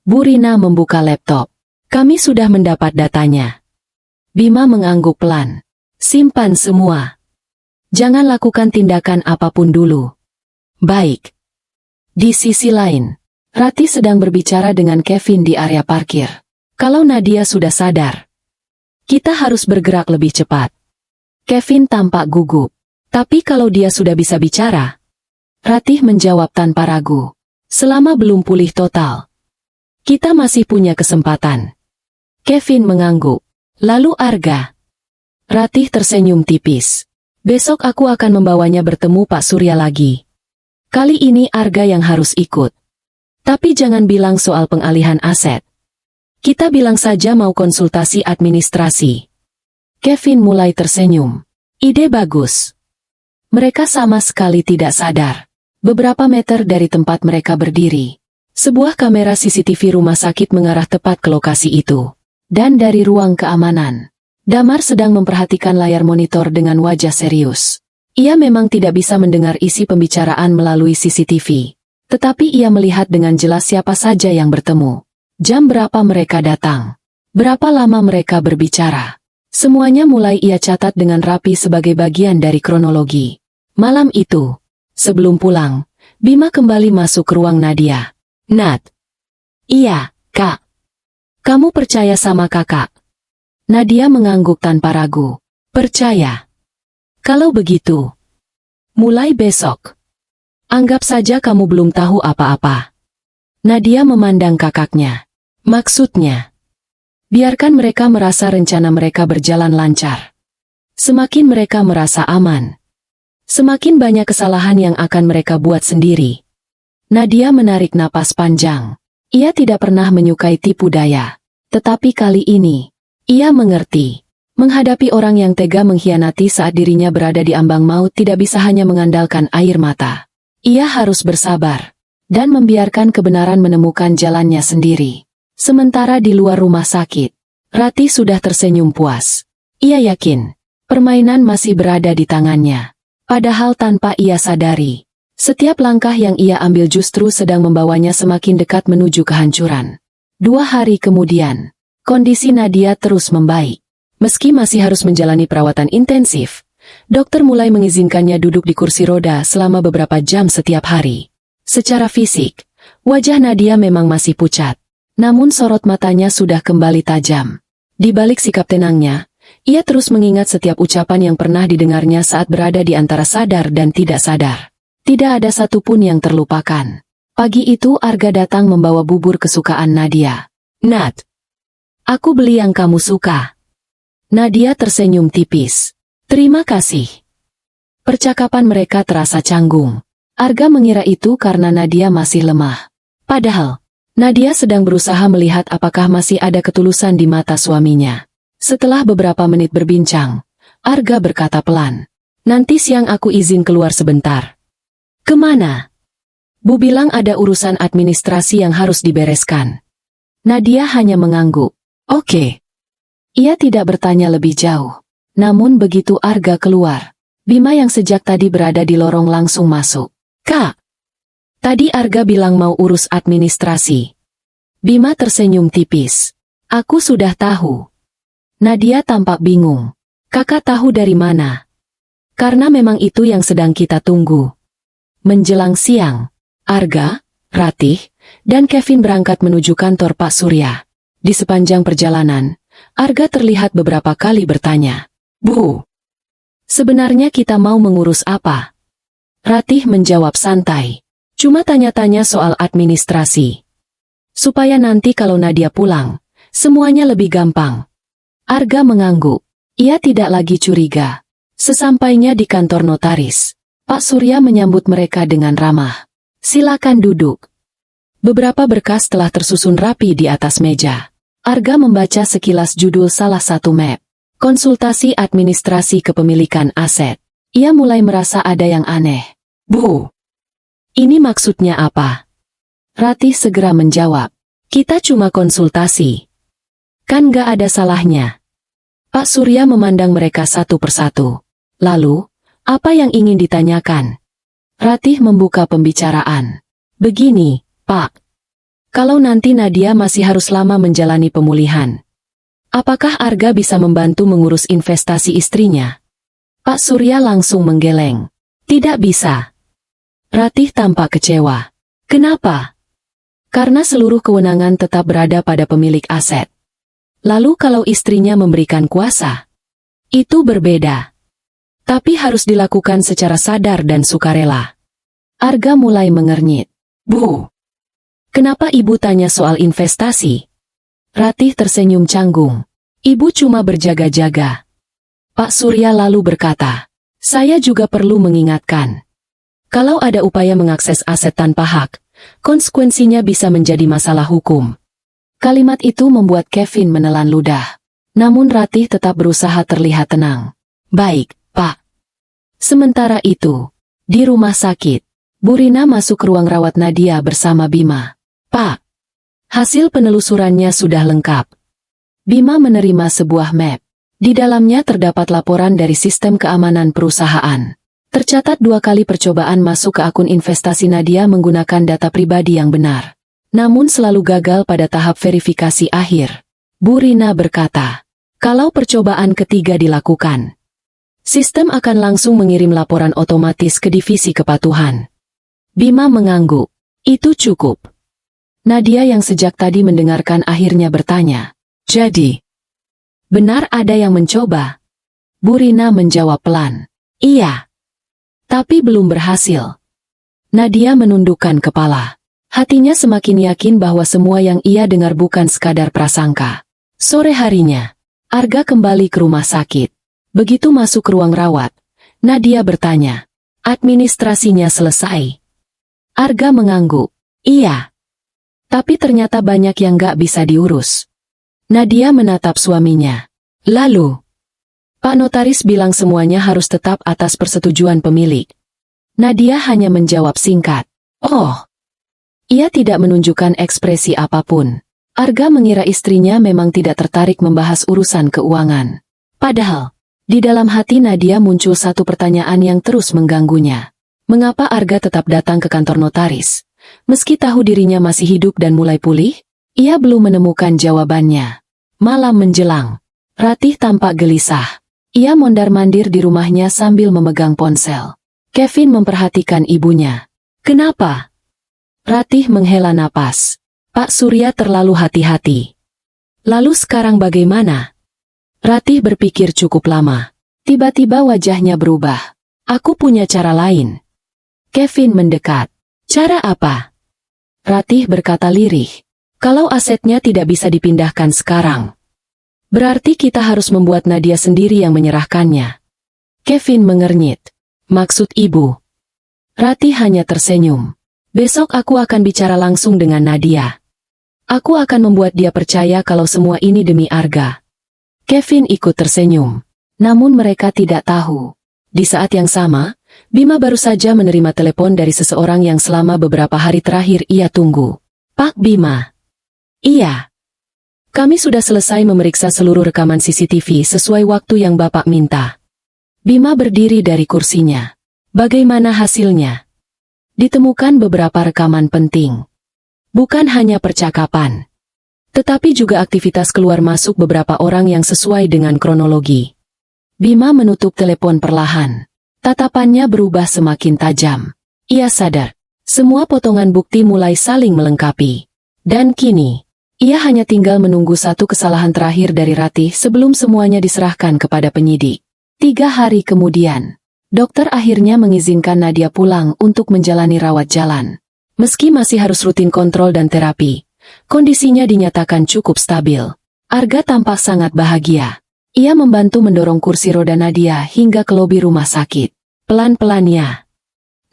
Bu Rina membuka laptop. Kami sudah mendapat datanya. Bima mengangguk pelan. Simpan semua. Jangan lakukan tindakan apapun dulu. Baik. Di sisi lain, Rati sedang berbicara dengan Kevin di area parkir. Kalau Nadia sudah sadar, kita harus bergerak lebih cepat. Kevin tampak gugup. Tapi kalau dia sudah bisa bicara, Ratih menjawab tanpa ragu. Selama belum pulih total, kita masih punya kesempatan. Kevin mengangguk. Lalu Arga. Ratih tersenyum tipis. Besok aku akan membawanya bertemu Pak Surya lagi. Kali ini Arga yang harus ikut. Tapi jangan bilang soal pengalihan aset. Kita bilang saja mau konsultasi administrasi. Kevin mulai tersenyum. Ide bagus. Mereka sama sekali tidak sadar. Beberapa meter dari tempat mereka berdiri, sebuah kamera CCTV rumah sakit mengarah tepat ke lokasi itu. Dan dari ruang keamanan, Damar sedang memperhatikan layar monitor dengan wajah serius. Ia memang tidak bisa mendengar isi pembicaraan melalui CCTV. Tetapi ia melihat dengan jelas siapa saja yang bertemu. Jam berapa mereka datang. Berapa lama mereka berbicara. Semuanya mulai ia catat dengan rapi sebagai bagian dari kronologi. Malam itu, sebelum pulang, Bima kembali masuk ke ruang Nadia. Nat. Iya, Kak. Kamu percaya sama kakak? Nadia mengangguk tanpa ragu. Percaya. Kalau begitu, mulai besok. Anggap saja kamu belum tahu apa-apa. Nadia memandang kakaknya. Maksudnya, biarkan mereka merasa rencana mereka berjalan lancar. Semakin mereka merasa aman, semakin banyak kesalahan yang akan mereka buat sendiri. Nadia menarik napas panjang. Ia tidak pernah menyukai tipu daya. Tetapi kali ini, ia mengerti. Menghadapi orang yang tega mengkhianati saat dirinya berada di ambang maut tidak bisa hanya mengandalkan air mata. Ia harus bersabar dan membiarkan kebenaran menemukan jalannya sendiri. Sementara di luar rumah sakit, Rati sudah tersenyum puas. Ia yakin permainan masih berada di tangannya. Padahal tanpa ia sadari, setiap langkah yang ia ambil justru sedang membawanya semakin dekat menuju kehancuran. 2 hari kemudian, kondisi Nadia terus membaik. Meski masih harus menjalani perawatan intensif, dokter mulai mengizinkannya duduk di kursi roda selama beberapa jam setiap hari. Secara fisik, wajah Nadia memang masih pucat, namun sorot matanya sudah kembali tajam. Di balik sikap tenangnya, ia terus mengingat setiap ucapan yang pernah didengarnya saat berada di antara sadar dan tidak sadar. Tidak ada satupun yang terlupakan. Pagi itu Arga datang membawa bubur kesukaan Nadia. "Nat, aku beli yang kamu suka." Nadia tersenyum tipis. "Terima kasih." Percakapan mereka terasa canggung. Arga mengira itu karena Nadia masih lemah. Padahal, Nadia sedang berusaha melihat apakah masih ada ketulusan di mata suaminya. Setelah beberapa menit berbincang, Arga berkata pelan, "Nanti siang aku izin keluar sebentar." "Kemana?" "Bu bilang ada urusan administrasi yang harus dibereskan." Nadia hanya mengangguk. "Oke." Ia tidak bertanya lebih jauh. Namun begitu Arga keluar, Bima yang sejak tadi berada di lorong langsung masuk. "Kak, tadi Arga bilang mau urus administrasi." Bima tersenyum tipis. "Aku sudah tahu." Nadia tampak bingung. "Kakak tahu dari mana?" "Karena memang itu yang sedang kita tunggu." Menjelang siang, Arga, Ratih, dan Kevin berangkat menuju kantor Pak Surya. Di sepanjang perjalanan, Arga terlihat beberapa kali bertanya, "Bu, sebenarnya kita mau mengurus apa?" Ratih menjawab santai, "Cuma tanya-tanya soal administrasi. Supaya nanti kalau Nadia pulang, semuanya lebih gampang." Arga mengangguk. Ia tidak lagi curiga. Sesampainya di kantor notaris, Pak Surya menyambut mereka dengan ramah. "Silakan duduk." Beberapa berkas telah tersusun rapi di atas meja. Arga membaca sekilas judul salah satu map. Konsultasi administrasi kepemilikan aset. Ia mulai merasa ada yang aneh. "Bu, ini maksudnya apa?" Ratih segera menjawab, "Kita cuma konsultasi. Kan gak ada salahnya." Pak Surya memandang mereka satu persatu. "Lalu, apa yang ingin ditanyakan?" Ratih membuka pembicaraan. "Begini, Pak. Kalau nanti Nadia masih harus lama menjalani pemulihan, apakah Arga bisa membantu mengurus investasi istrinya?" Pak Surya langsung menggeleng. "Tidak bisa." Ratih tampak kecewa. "Kenapa?" "Karena seluruh kewenangan tetap berada pada pemilik aset. Lalu kalau istrinya memberikan kuasa, itu berbeda. Tapi harus dilakukan secara sadar dan sukarela." Arga mulai mengernyit. "Bu, kenapa ibu tanya soal investasi?" Ratih tersenyum canggung. "Ibu cuma berjaga-jaga." Pak Surya lalu berkata, "Saya juga perlu mengingatkan. Kalau ada upaya mengakses aset tanpa hak, konsekuensinya bisa menjadi masalah hukum." Kalimat itu membuat Kevin menelan ludah. Namun Ratih tetap berusaha terlihat tenang. "Baik, Pak." Sementara itu, di rumah sakit, Bu Rina masuk ke ruang rawat Nadia bersama Bima. "Pak, hasil penelusurannya sudah lengkap." Bima menerima sebuah map. Di dalamnya terdapat laporan dari sistem keamanan perusahaan. Tercatat 2 kali percobaan masuk ke akun investasi Nadia menggunakan data pribadi yang benar. Namun selalu gagal pada tahap verifikasi akhir. Bu Rina berkata, kalau percobaan ketiga dilakukan, sistem akan langsung mengirim laporan otomatis ke divisi kepatuhan. Bima mengangguk. "Itu cukup." Nadia yang sejak tadi mendengarkan akhirnya bertanya, "Jadi, benar ada yang mencoba?" Bu Rina menjawab pelan, "Iya. Tapi belum berhasil." Nadia menundukkan kepala. Hatinya semakin yakin bahwa semua yang ia dengar bukan sekadar prasangka. Sore harinya, Arga kembali ke rumah sakit. Begitu masuk ruang rawat, Nadia bertanya, "Administrasinya selesai?" Arga mengangguk, "Iya. Tapi ternyata banyak yang gak bisa diurus." Nadia menatap suaminya. "Lalu?" "Pak Notaris bilang semuanya harus tetap atas persetujuan pemilik." Nadia hanya menjawab singkat, "Oh." Ia tidak menunjukkan ekspresi apapun. Arga mengira istrinya memang tidak tertarik membahas urusan keuangan. Padahal, di dalam hati Nadia muncul satu pertanyaan yang terus mengganggunya. Mengapa Arga tetap datang ke kantor notaris? Meski tahu dirinya masih hidup dan mulai pulih, ia belum menemukan jawabannya. Malam menjelang, Ratih tampak gelisah. Ia mondar-mandir di rumahnya sambil memegang ponsel. Kevin memperhatikan ibunya. Kenapa? Ratih menghela napas. Pak Surya terlalu hati-hati. Lalu sekarang bagaimana? Ratih berpikir cukup lama. Tiba-tiba wajahnya berubah. Aku punya cara lain. Kevin mendekat. Cara apa? Ratih berkata lirih. Kalau asetnya tidak bisa dipindahkan sekarang, berarti kita harus membuat Nadia sendiri yang menyerahkannya. Kevin mengernyit. Maksud ibu? Ratih hanya tersenyum. Besok aku akan bicara langsung dengan Nadia. Aku akan membuat dia percaya kalau semua ini demi Arga. Kevin ikut tersenyum. Namun mereka tidak tahu. Di saat yang sama, Bima baru saja menerima telepon dari seseorang yang selama beberapa hari terakhir ia tunggu. Pak Bima. Iya. Kami sudah selesai memeriksa seluruh rekaman CCTV sesuai waktu yang Bapak minta. Bima berdiri dari kursinya. Bagaimana hasilnya? Ditemukan beberapa rekaman penting. Bukan hanya percakapan, tetapi juga aktivitas keluar masuk beberapa orang yang sesuai dengan kronologi. Bima menutup telepon perlahan. Tatapannya berubah semakin tajam. Ia sadar, semua potongan bukti mulai saling melengkapi. Dan kini, ia hanya tinggal menunggu satu kesalahan terakhir dari Ratih sebelum semuanya diserahkan kepada penyidik. 3 hari kemudian, dokter akhirnya mengizinkan Nadia pulang untuk menjalani rawat jalan. Meski masih harus rutin kontrol dan terapi, kondisinya dinyatakan cukup stabil. Arga tampak sangat bahagia. Ia membantu mendorong kursi roda Nadia hingga ke lobi rumah sakit. Pelan-pelannya,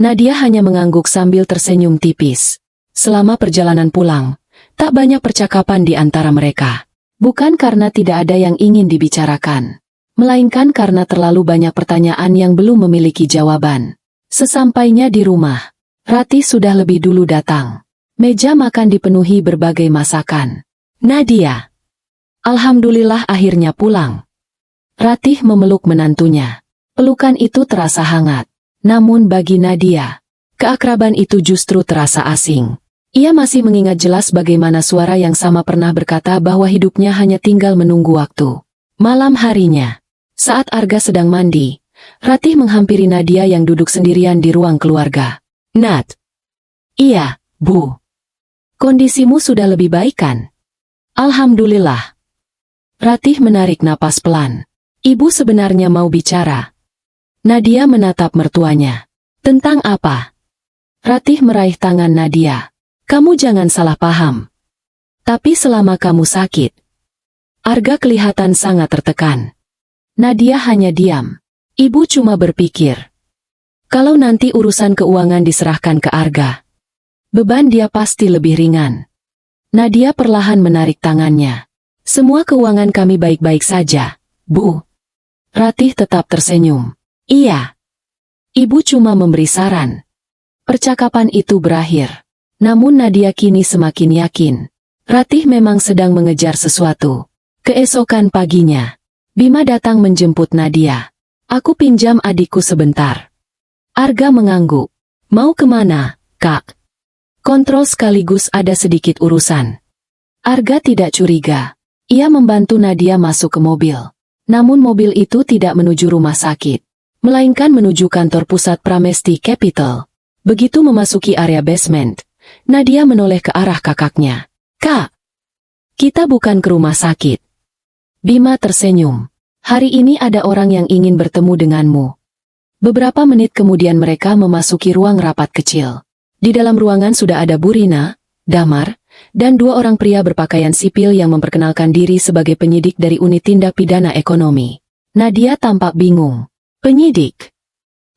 Nadia hanya mengangguk sambil tersenyum tipis. Selama perjalanan pulang, tak banyak percakapan di antara mereka. Bukan karena tidak ada yang ingin dibicarakan, melainkan karena terlalu banyak pertanyaan yang belum memiliki jawaban. Sesampainya di rumah, Ratih sudah lebih dulu datang. Meja makan dipenuhi berbagai masakan. Nadia. Alhamdulillah akhirnya pulang. Ratih memeluk menantunya. Pelukan itu terasa hangat. Namun bagi Nadia, keakraban itu justru terasa asing. Ia masih mengingat jelas bagaimana suara yang sama pernah berkata bahwa hidupnya hanya tinggal menunggu waktu. Malam harinya, saat Arga sedang mandi, Ratih menghampiri Nadia yang duduk sendirian di ruang keluarga. Nat. Iya, Bu. Kondisimu sudah lebih baik kan? Alhamdulillah. Ratih menarik napas pelan. Ibu sebenarnya mau bicara. Nadia menatap mertuanya. Tentang apa? Ratih meraih tangan Nadia. Kamu jangan salah paham. Tapi selama kamu sakit, Arga kelihatan sangat tertekan. Nadia hanya diam. Ibu cuma berpikir, kalau nanti urusan keuangan diserahkan ke Arga, beban dia pasti lebih ringan. Nadia perlahan menarik tangannya. Semua keuangan kami baik-baik saja, Bu. Ratih tetap tersenyum. Iya. Ibu cuma memberi saran. Percakapan itu berakhir. Namun Nadia kini semakin yakin. Ratih memang sedang mengejar sesuatu. Keesokan paginya, Bima datang menjemput Nadia. Aku pinjam adikku sebentar. Arga mengangguk. Mau kemana, Kak? Kontrol sekaligus ada sedikit urusan. Arga tidak curiga. Ia membantu Nadia masuk ke mobil. Namun mobil itu tidak menuju rumah sakit, melainkan menuju kantor pusat Pramesti Capital. Begitu memasuki area basement, Nadia menoleh ke arah kakaknya. Kak, kita bukan ke rumah sakit. Bima tersenyum. Hari ini ada orang yang ingin bertemu denganmu. Beberapa menit kemudian mereka memasuki ruang rapat kecil. Di dalam ruangan sudah ada Burina, Damar, dan 2 orang pria berpakaian sipil yang memperkenalkan diri sebagai penyidik dari unit tindak pidana ekonomi. Nadia tampak bingung. Penyidik?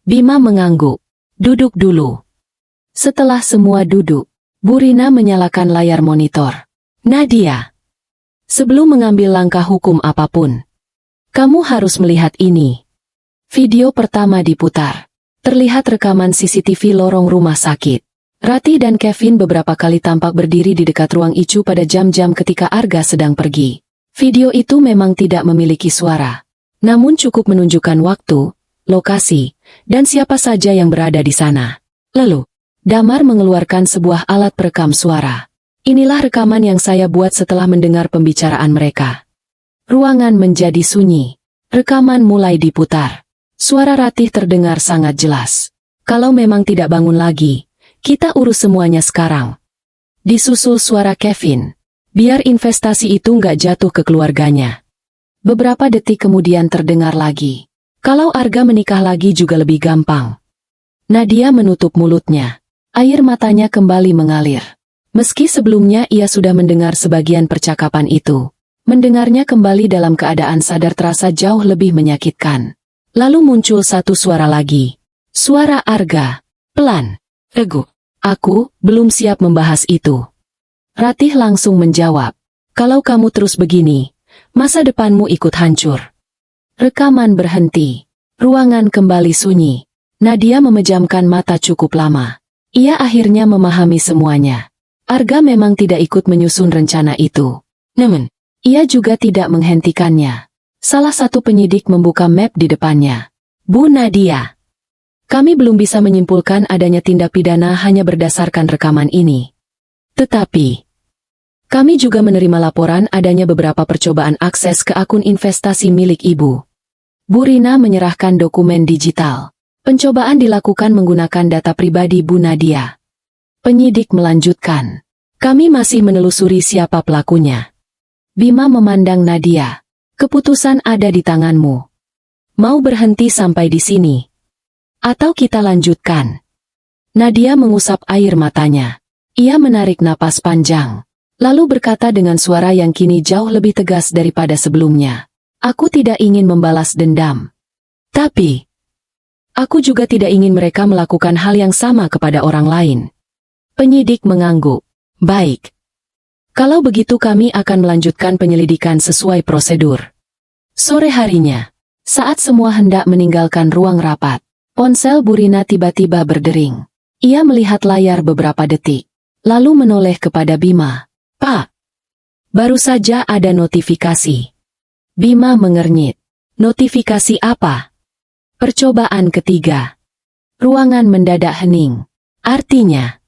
Bima mengangguk. Duduk dulu. Setelah semua duduk, Burina menyalakan layar monitor. Nadia, sebelum mengambil langkah hukum apapun, kamu harus melihat ini. Video pertama diputar. Terlihat rekaman CCTV lorong rumah sakit. Ratih dan Kevin beberapa kali tampak berdiri di dekat ruang ICU pada jam-jam ketika Arga sedang pergi. Video itu memang tidak memiliki suara, namun cukup menunjukkan waktu, lokasi, dan siapa saja yang berada di sana. Lalu, Damar mengeluarkan sebuah alat perekam suara. Inilah rekaman yang saya buat setelah mendengar pembicaraan mereka. Ruangan menjadi sunyi. Rekaman mulai diputar. Suara Ratih terdengar sangat jelas. Kalau memang tidak bangun lagi, kita urus semuanya sekarang. Disusul suara Kevin. Biar investasi itu nggak jatuh ke keluarganya. Beberapa detik kemudian terdengar lagi. Kalau Arga menikah lagi juga lebih gampang. Nadia menutup mulutnya. Air matanya kembali mengalir. Meski sebelumnya ia sudah mendengar sebagian percakapan itu, mendengarnya kembali dalam keadaan sadar terasa jauh lebih menyakitkan. Lalu muncul satu suara lagi. Suara Arga. Pelan. Regu. Aku belum siap membahas itu. Ratih langsung menjawab. Kalau kamu terus begini, masa depanmu ikut hancur. Rekaman berhenti. Ruangan kembali sunyi. Nadia memejamkan mata cukup lama. Ia akhirnya memahami semuanya. Arga memang tidak ikut menyusun rencana itu. Namun, ia juga tidak menghentikannya. Salah satu penyidik membuka map di depannya. Bu Nadia, kami belum bisa menyimpulkan adanya tindak pidana hanya berdasarkan rekaman ini. Tetapi, kami juga menerima laporan adanya beberapa percobaan akses ke akun investasi milik Ibu. Bu Rina menyerahkan dokumen digital. Pencobaan dilakukan menggunakan data pribadi Bu Nadia. Penyidik melanjutkan. Kami masih menelusuri siapa pelakunya. Bima memandang Nadia. Keputusan ada di tanganmu. Mau berhenti sampai di sini? Atau kita lanjutkan? Nadia mengusap air matanya. Ia menarik napas panjang. Lalu berkata dengan suara yang kini jauh lebih tegas daripada sebelumnya. Aku tidak ingin membalas dendam. Tapi, aku juga tidak ingin mereka melakukan hal yang sama kepada orang lain. Penyidik mengangguk. Baik. Kalau begitu kami akan melanjutkan penyelidikan sesuai prosedur. Sore harinya, saat semua hendak meninggalkan ruang rapat, ponsel Bu Rina tiba-tiba berdering. Ia melihat layar beberapa detik, lalu menoleh kepada Bima. Pak, baru saja ada notifikasi. Bima mengernyit. Notifikasi apa? Percobaan ketiga. Ruangan mendadak hening. Artinya,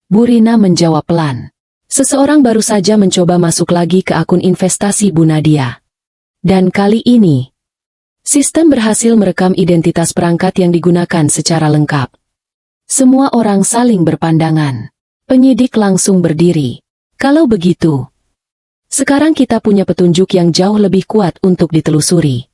Bu Rina menjawab pelan. Seseorang baru saja mencoba masuk lagi ke akun investasi Bu Nadia. Dan kali ini, sistem berhasil merekam identitas perangkat yang digunakan secara lengkap. Semua orang saling berpandangan. Penyidik langsung berdiri. Kalau begitu, sekarang kita punya petunjuk yang jauh lebih kuat untuk ditelusuri.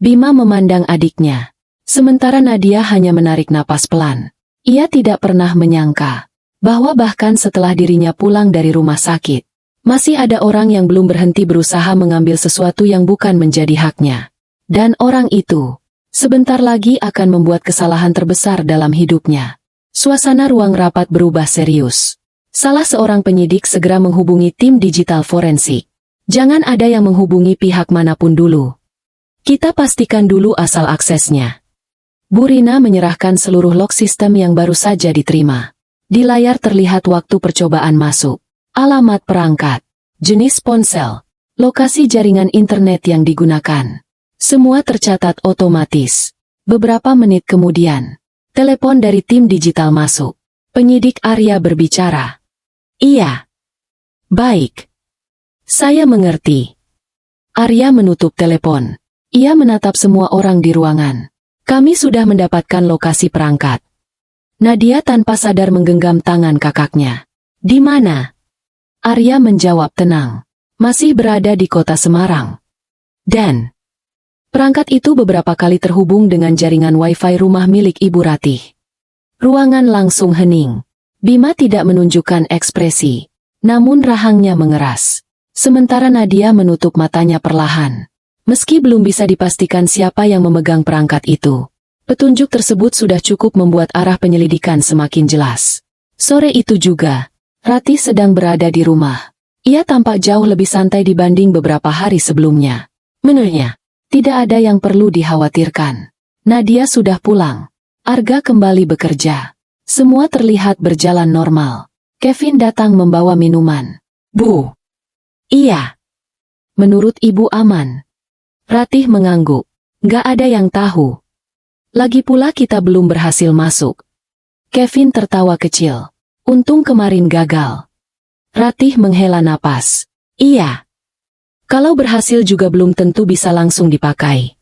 Bima memandang adiknya. Sementara Nadia hanya menarik napas pelan. Ia tidak pernah menyangka bahwa bahkan setelah dirinya pulang dari rumah sakit, masih ada orang yang belum berhenti berusaha mengambil sesuatu yang bukan menjadi haknya. Dan orang itu, sebentar lagi akan membuat kesalahan terbesar dalam hidupnya. Suasana ruang rapat berubah serius. Salah seorang penyidik segera menghubungi tim digital forensik. Jangan ada yang menghubungi pihak manapun dulu. Kita pastikan dulu asal aksesnya. Bu Rina menyerahkan seluruh log sistem yang baru saja diterima. Di layar terlihat waktu percobaan masuk, alamat perangkat, jenis ponsel, lokasi jaringan internet yang digunakan. Semua tercatat otomatis. Beberapa menit kemudian, telepon dari tim digital masuk. Penyidik Arya berbicara. Iya. Baik. Saya mengerti. Arya menutup telepon. Ia menatap semua orang di ruangan. Kami sudah mendapatkan lokasi perangkat. Nadia tanpa sadar menggenggam tangan kakaknya. Di mana? Arya menjawab tenang. Masih berada di kota Semarang. Dan perangkat itu beberapa kali terhubung dengan jaringan wifi rumah milik Ibu Ratih. Ruangan langsung hening. Bima tidak menunjukkan ekspresi, namun rahangnya mengeras. Sementara Nadia menutup matanya perlahan. Meski belum bisa dipastikan siapa yang memegang perangkat itu, petunjuk tersebut sudah cukup membuat arah penyelidikan semakin jelas. Sore itu juga, Ratih sedang berada di rumah. Ia tampak jauh lebih santai dibanding beberapa hari sebelumnya. Menurutnya, tidak ada yang perlu dikhawatirkan. Nadia sudah pulang. Arga kembali bekerja. Semua terlihat berjalan normal. Kevin datang membawa minuman. Bu. Iya. Menurut Ibu aman. Ratih mengangguk. Nggak ada yang tahu. Lagi pula kita belum berhasil masuk. Kevin tertawa kecil. Untung kemarin gagal. Ratih menghela napas. Iya. Kalau berhasil juga belum tentu bisa langsung dipakai.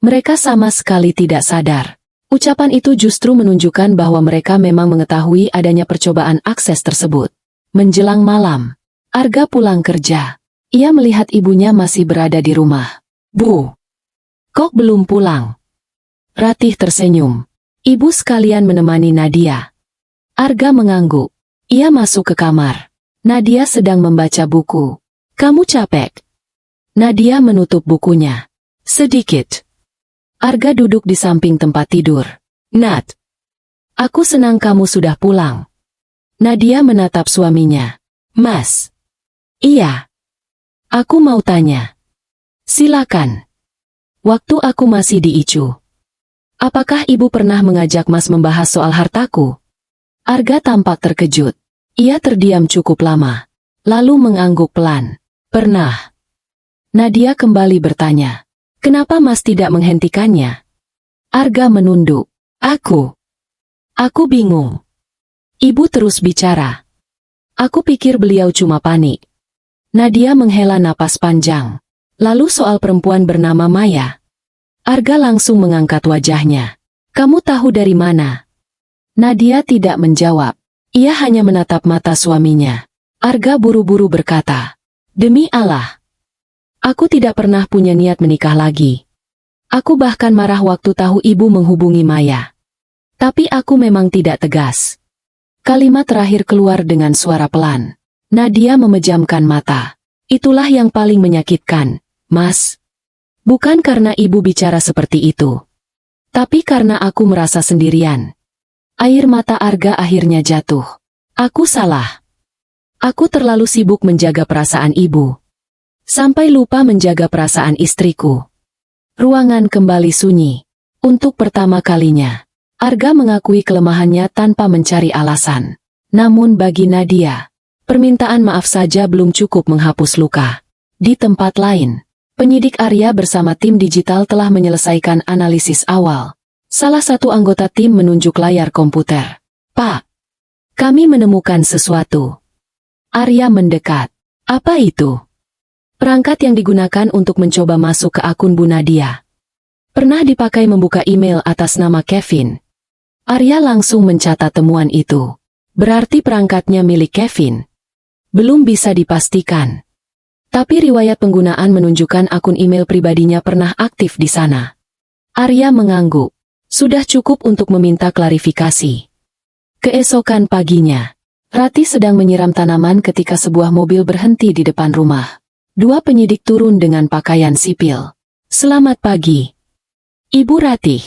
Mereka sama sekali tidak sadar. Ucapan itu justru menunjukkan bahwa mereka memang mengetahui adanya percobaan akses tersebut. Menjelang malam, Arga pulang kerja. Ia melihat ibunya masih berada di rumah. Bu, kok belum pulang? Ratih tersenyum. Ibu sekalian menemani Nadia. Arga mengangguk. Ia masuk ke kamar. Nadia sedang membaca buku. Kamu capek? Nadia menutup bukunya. Sedikit. Arga duduk di samping tempat tidur. Nat, aku senang kamu sudah pulang. Nadia menatap suaminya. Mas. Iya. Aku mau tanya. Silakan. Waktu aku masih di ICU. Apakah ibu pernah mengajak Mas membahas soal hartaku? Arga tampak terkejut. Ia terdiam cukup lama. Lalu mengangguk pelan. Pernah. Nadia kembali bertanya. Kenapa Mas tidak menghentikannya? Arga menunduk. Aku bingung. Ibu terus bicara. Aku pikir beliau cuma panik. Nadia menghela napas panjang. Lalu soal perempuan bernama Maya. Arga langsung mengangkat wajahnya. Kamu tahu dari mana? Nadia tidak menjawab. Ia hanya menatap mata suaminya. Arga buru-buru berkata. Demi Allah. Aku tidak pernah punya niat menikah lagi. Aku bahkan marah waktu tahu ibu menghubungi Maya. Tapi aku memang tidak tegas. Kalimat terakhir keluar dengan suara pelan. Nadia memejamkan mata. Itulah yang paling menyakitkan, Mas. Bukan karena ibu bicara seperti itu. Tapi karena aku merasa sendirian. Air mata Arga akhirnya jatuh. Aku salah. Aku terlalu sibuk menjaga perasaan ibu. Sampai lupa menjaga perasaan istriku. Ruangan kembali sunyi. Untuk pertama kalinya, Arga mengakui kelemahannya tanpa mencari alasan. Namun bagi Nadia, permintaan maaf saja belum cukup menghapus luka. Di tempat lain, penyidik Arya bersama tim digital telah menyelesaikan analisis awal. Salah satu anggota tim menunjuk layar komputer. Pak, kami menemukan sesuatu. Arya mendekat. Apa itu? Perangkat yang digunakan untuk mencoba masuk ke akun Bu Nadia. Pernah dipakai membuka email atas nama Kevin. Arya langsung mencatat temuan itu. Berarti perangkatnya milik Kevin. Belum bisa dipastikan. Tapi riwayat penggunaan menunjukkan akun email pribadinya pernah aktif di sana. Arya mengangguk. Sudah cukup untuk meminta klarifikasi. Keesokan paginya, Ratih sedang menyiram tanaman ketika sebuah mobil berhenti di depan rumah. Dua penyidik turun dengan pakaian sipil. Selamat pagi. Ibu Ratih.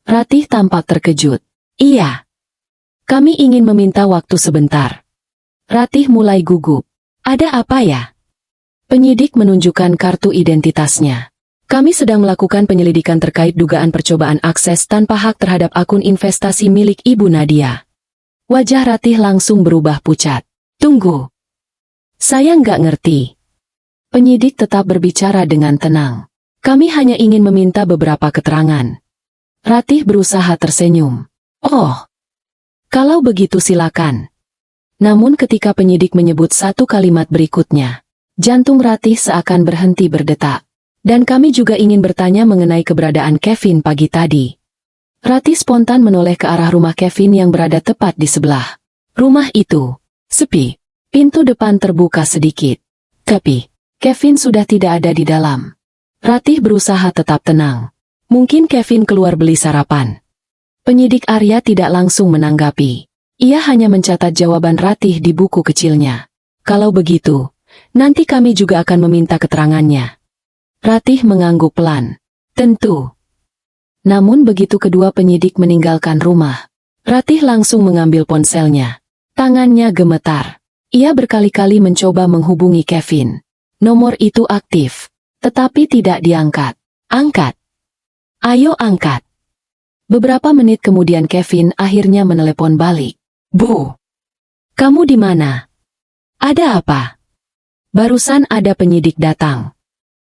Ratih tampak terkejut. Iya. Kami ingin meminta waktu sebentar. Ratih mulai gugup. Ada apa ya? Penyidik menunjukkan kartu identitasnya. Kami sedang melakukan penyelidikan terkait dugaan percobaan akses tanpa hak terhadap akun investasi milik Ibu Nadia. Wajah Ratih langsung berubah pucat. Tunggu. Saya nggak ngerti. Penyidik tetap berbicara dengan tenang. Kami hanya ingin meminta beberapa keterangan. Ratih berusaha tersenyum. Oh, kalau begitu silakan. Namun ketika penyidik menyebut satu kalimat berikutnya, jantung Ratih seakan berhenti berdetak. Dan kami juga ingin bertanya mengenai keberadaan Kevin pagi tadi. Ratih spontan menoleh ke arah rumah Kevin yang berada tepat di sebelah. Rumah itu sepi. Pintu depan terbuka sedikit. Tapi Kevin sudah tidak ada di dalam. Ratih berusaha tetap tenang. Mungkin Kevin keluar beli sarapan. Penyidik Arya tidak langsung menanggapi. Ia hanya mencatat jawaban Ratih di buku kecilnya. Kalau begitu, nanti kami juga akan meminta keterangannya. Ratih mengangguk pelan. Tentu. Namun begitu kedua penyidik meninggalkan rumah, Ratih langsung mengambil ponselnya. Tangannya gemetar. Ia berkali-kali mencoba menghubungi Kevin. Nomor itu aktif, tetapi tidak diangkat. Angkat. Ayo angkat. Beberapa menit kemudian Kevin akhirnya menelepon balik. Bu, kamu di mana? Ada apa? Barusan ada penyidik datang.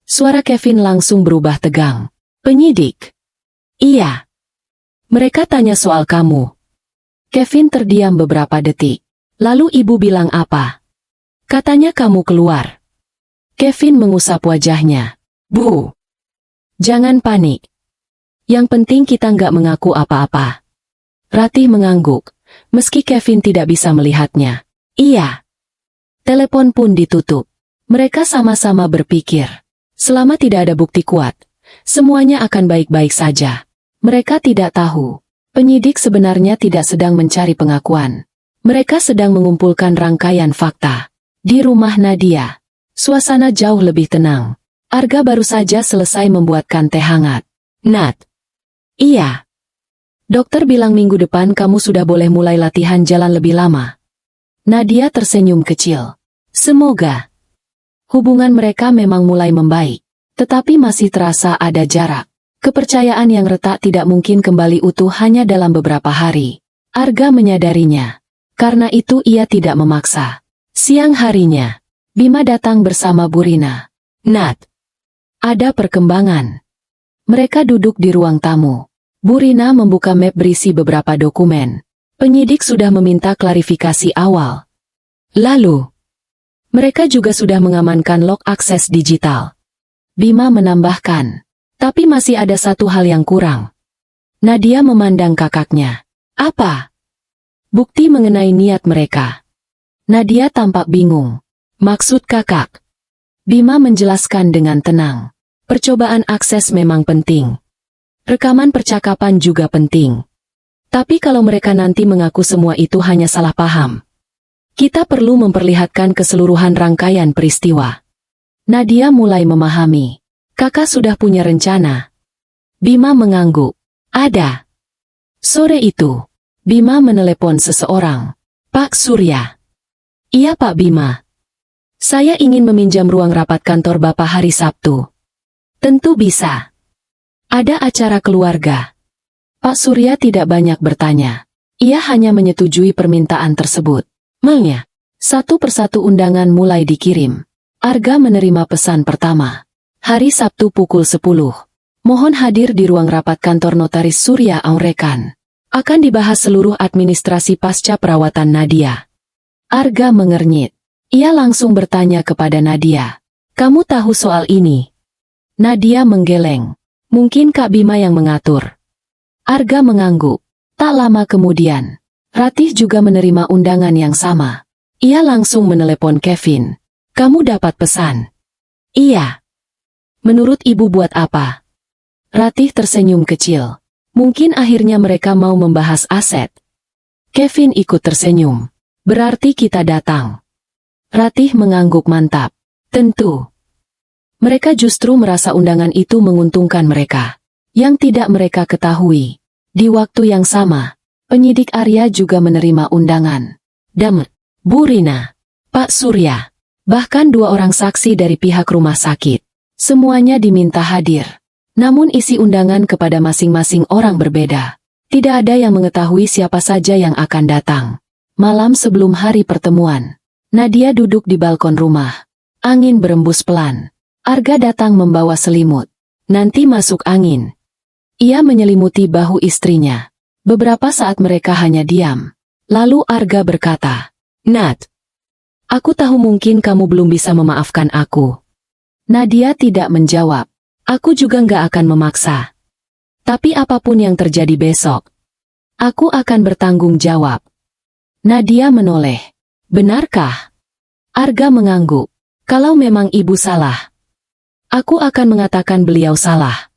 Suara Kevin langsung berubah tegang. Penyidik? Iya. Mereka tanya soal kamu. Kevin terdiam beberapa detik. Lalu ibu bilang apa? Katanya kamu keluar. Kevin mengusap wajahnya. Bu, jangan panik. Yang penting kita nggak mengaku apa-apa. Ratih mengangguk, meski Kevin tidak bisa melihatnya. Iya. Telepon pun ditutup. Mereka sama-sama berpikir, selama tidak ada bukti kuat, semuanya akan baik-baik saja. Mereka tidak tahu, penyidik sebenarnya tidak sedang mencari pengakuan. Mereka sedang mengumpulkan rangkaian fakta. Di rumah Nadia, suasana jauh lebih tenang. Arga baru saja selesai membuatkan teh hangat. Nat. Iya. Dokter bilang minggu depan kamu sudah boleh mulai latihan jalan lebih lama. Nadia tersenyum kecil. Semoga. Hubungan mereka memang mulai membaik, tetapi masih terasa ada jarak. Kepercayaan yang retak tidak mungkin kembali utuh hanya dalam beberapa hari. Arga menyadarinya. Karena itu ia tidak memaksa. Siang harinya, Bima datang bersama Burina. Nat. Ada perkembangan. Mereka duduk di ruang tamu. Burina membuka map berisi beberapa dokumen. Penyidik sudah meminta klarifikasi awal. Lalu, mereka juga sudah mengamankan log akses digital. Bima menambahkan, tapi masih ada satu hal yang kurang. Nadia memandang kakaknya. Apa? Bukti mengenai niat mereka. Nadia tampak bingung. Maksud kakak? Bima menjelaskan dengan tenang. Percobaan akses memang penting. Rekaman percakapan juga penting. Tapi kalau mereka nanti mengaku semua itu hanya salah paham, kita perlu memperlihatkan keseluruhan rangkaian peristiwa. Nadia mulai memahami. Kakak sudah punya rencana. Bima mengangguk. Ada. Sore itu, Bima menelepon seseorang. Pak Surya. Iya Pak Bima. Saya ingin meminjam ruang rapat kantor Bapak hari Sabtu. Tentu bisa. Ada acara keluarga. Pak Surya tidak banyak bertanya. Ia hanya menyetujui permintaan tersebut. Malnya, satu persatu undangan mulai dikirim. Arga menerima pesan pertama. Hari Sabtu pukul 10. Mohon hadir di ruang rapat kantor Notaris Surya Aurekan. Akan dibahas seluruh administrasi pasca perawatan Nadia. Arga mengernyit. Ia langsung bertanya kepada Nadia. Kamu tahu soal ini? Nadia menggeleng. Mungkin Kak Bima yang mengatur. Arga mengangguk. Tak lama kemudian, Ratih juga menerima undangan yang sama. Ia langsung menelepon Kevin. Kamu dapat pesan? Iya. Menurut ibu buat apa? Ratih tersenyum kecil. Mungkin akhirnya mereka mau membahas aset. Kevin ikut tersenyum. Berarti kita datang. Ratih mengangguk mantap. Tentu. Mereka justru merasa undangan itu menguntungkan mereka. Yang tidak mereka ketahui. Di waktu yang sama, penyidik Arya juga menerima undangan. Damet, Burina, Pak Surya, bahkan 2 orang saksi dari pihak rumah sakit. Semuanya diminta hadir. Namun isi undangan kepada masing-masing orang berbeda. Tidak ada yang mengetahui siapa saja yang akan datang. Malam sebelum hari pertemuan, Nadia duduk di balkon rumah. Angin berembus pelan. Arga datang membawa selimut. Nanti masuk angin. Ia menyelimuti bahu istrinya. Beberapa saat mereka hanya diam. Lalu Arga berkata, Nat, aku tahu mungkin kamu belum bisa memaafkan aku. Nadia tidak menjawab. Aku juga nggak akan memaksa. Tapi apapun yang terjadi besok, aku akan bertanggung jawab. Nadia menoleh. Benarkah? Arga mengangguk. Kalau memang ibu salah, aku akan mengatakan beliau salah.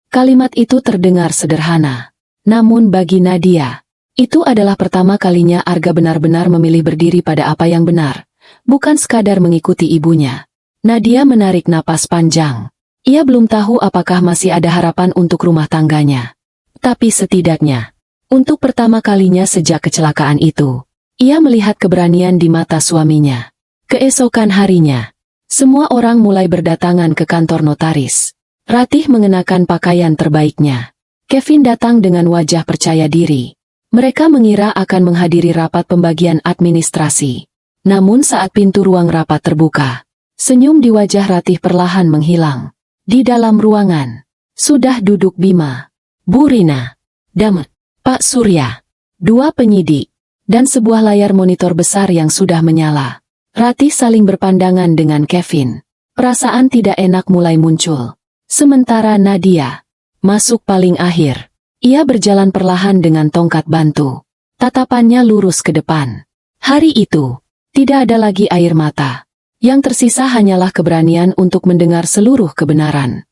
Kalimat itu terdengar sederhana. Namun bagi Nadia, itu adalah pertama kalinya Arga benar-benar memilih berdiri pada apa yang benar, bukan sekadar mengikuti ibunya. Nadia menarik napas panjang. Ia belum tahu apakah masih ada harapan untuk rumah tangganya. Tapi setidaknya, untuk pertama kalinya sejak kecelakaan itu, ia melihat keberanian di mata suaminya. Keesokan harinya, semua orang mulai berdatangan ke kantor notaris. Ratih mengenakan pakaian terbaiknya. Kevin datang dengan wajah percaya diri. Mereka mengira akan menghadiri rapat pembagian administrasi. Namun saat pintu ruang rapat terbuka, senyum di wajah Ratih perlahan menghilang. Di dalam ruangan, sudah duduk Bima, Burina, Damet, Pak Surya, 2 penyidik, dan sebuah layar monitor besar yang sudah menyala. Ratih saling berpandangan dengan Kevin. Perasaan tidak enak mulai muncul. Sementara Nadia, Masuk paling akhir. Ia berjalan perlahan dengan tongkat bantu. Tatapannya lurus ke depan. Hari itu, tidak ada lagi air mata. Yang tersisa hanyalah keberanian untuk mendengar seluruh kebenaran.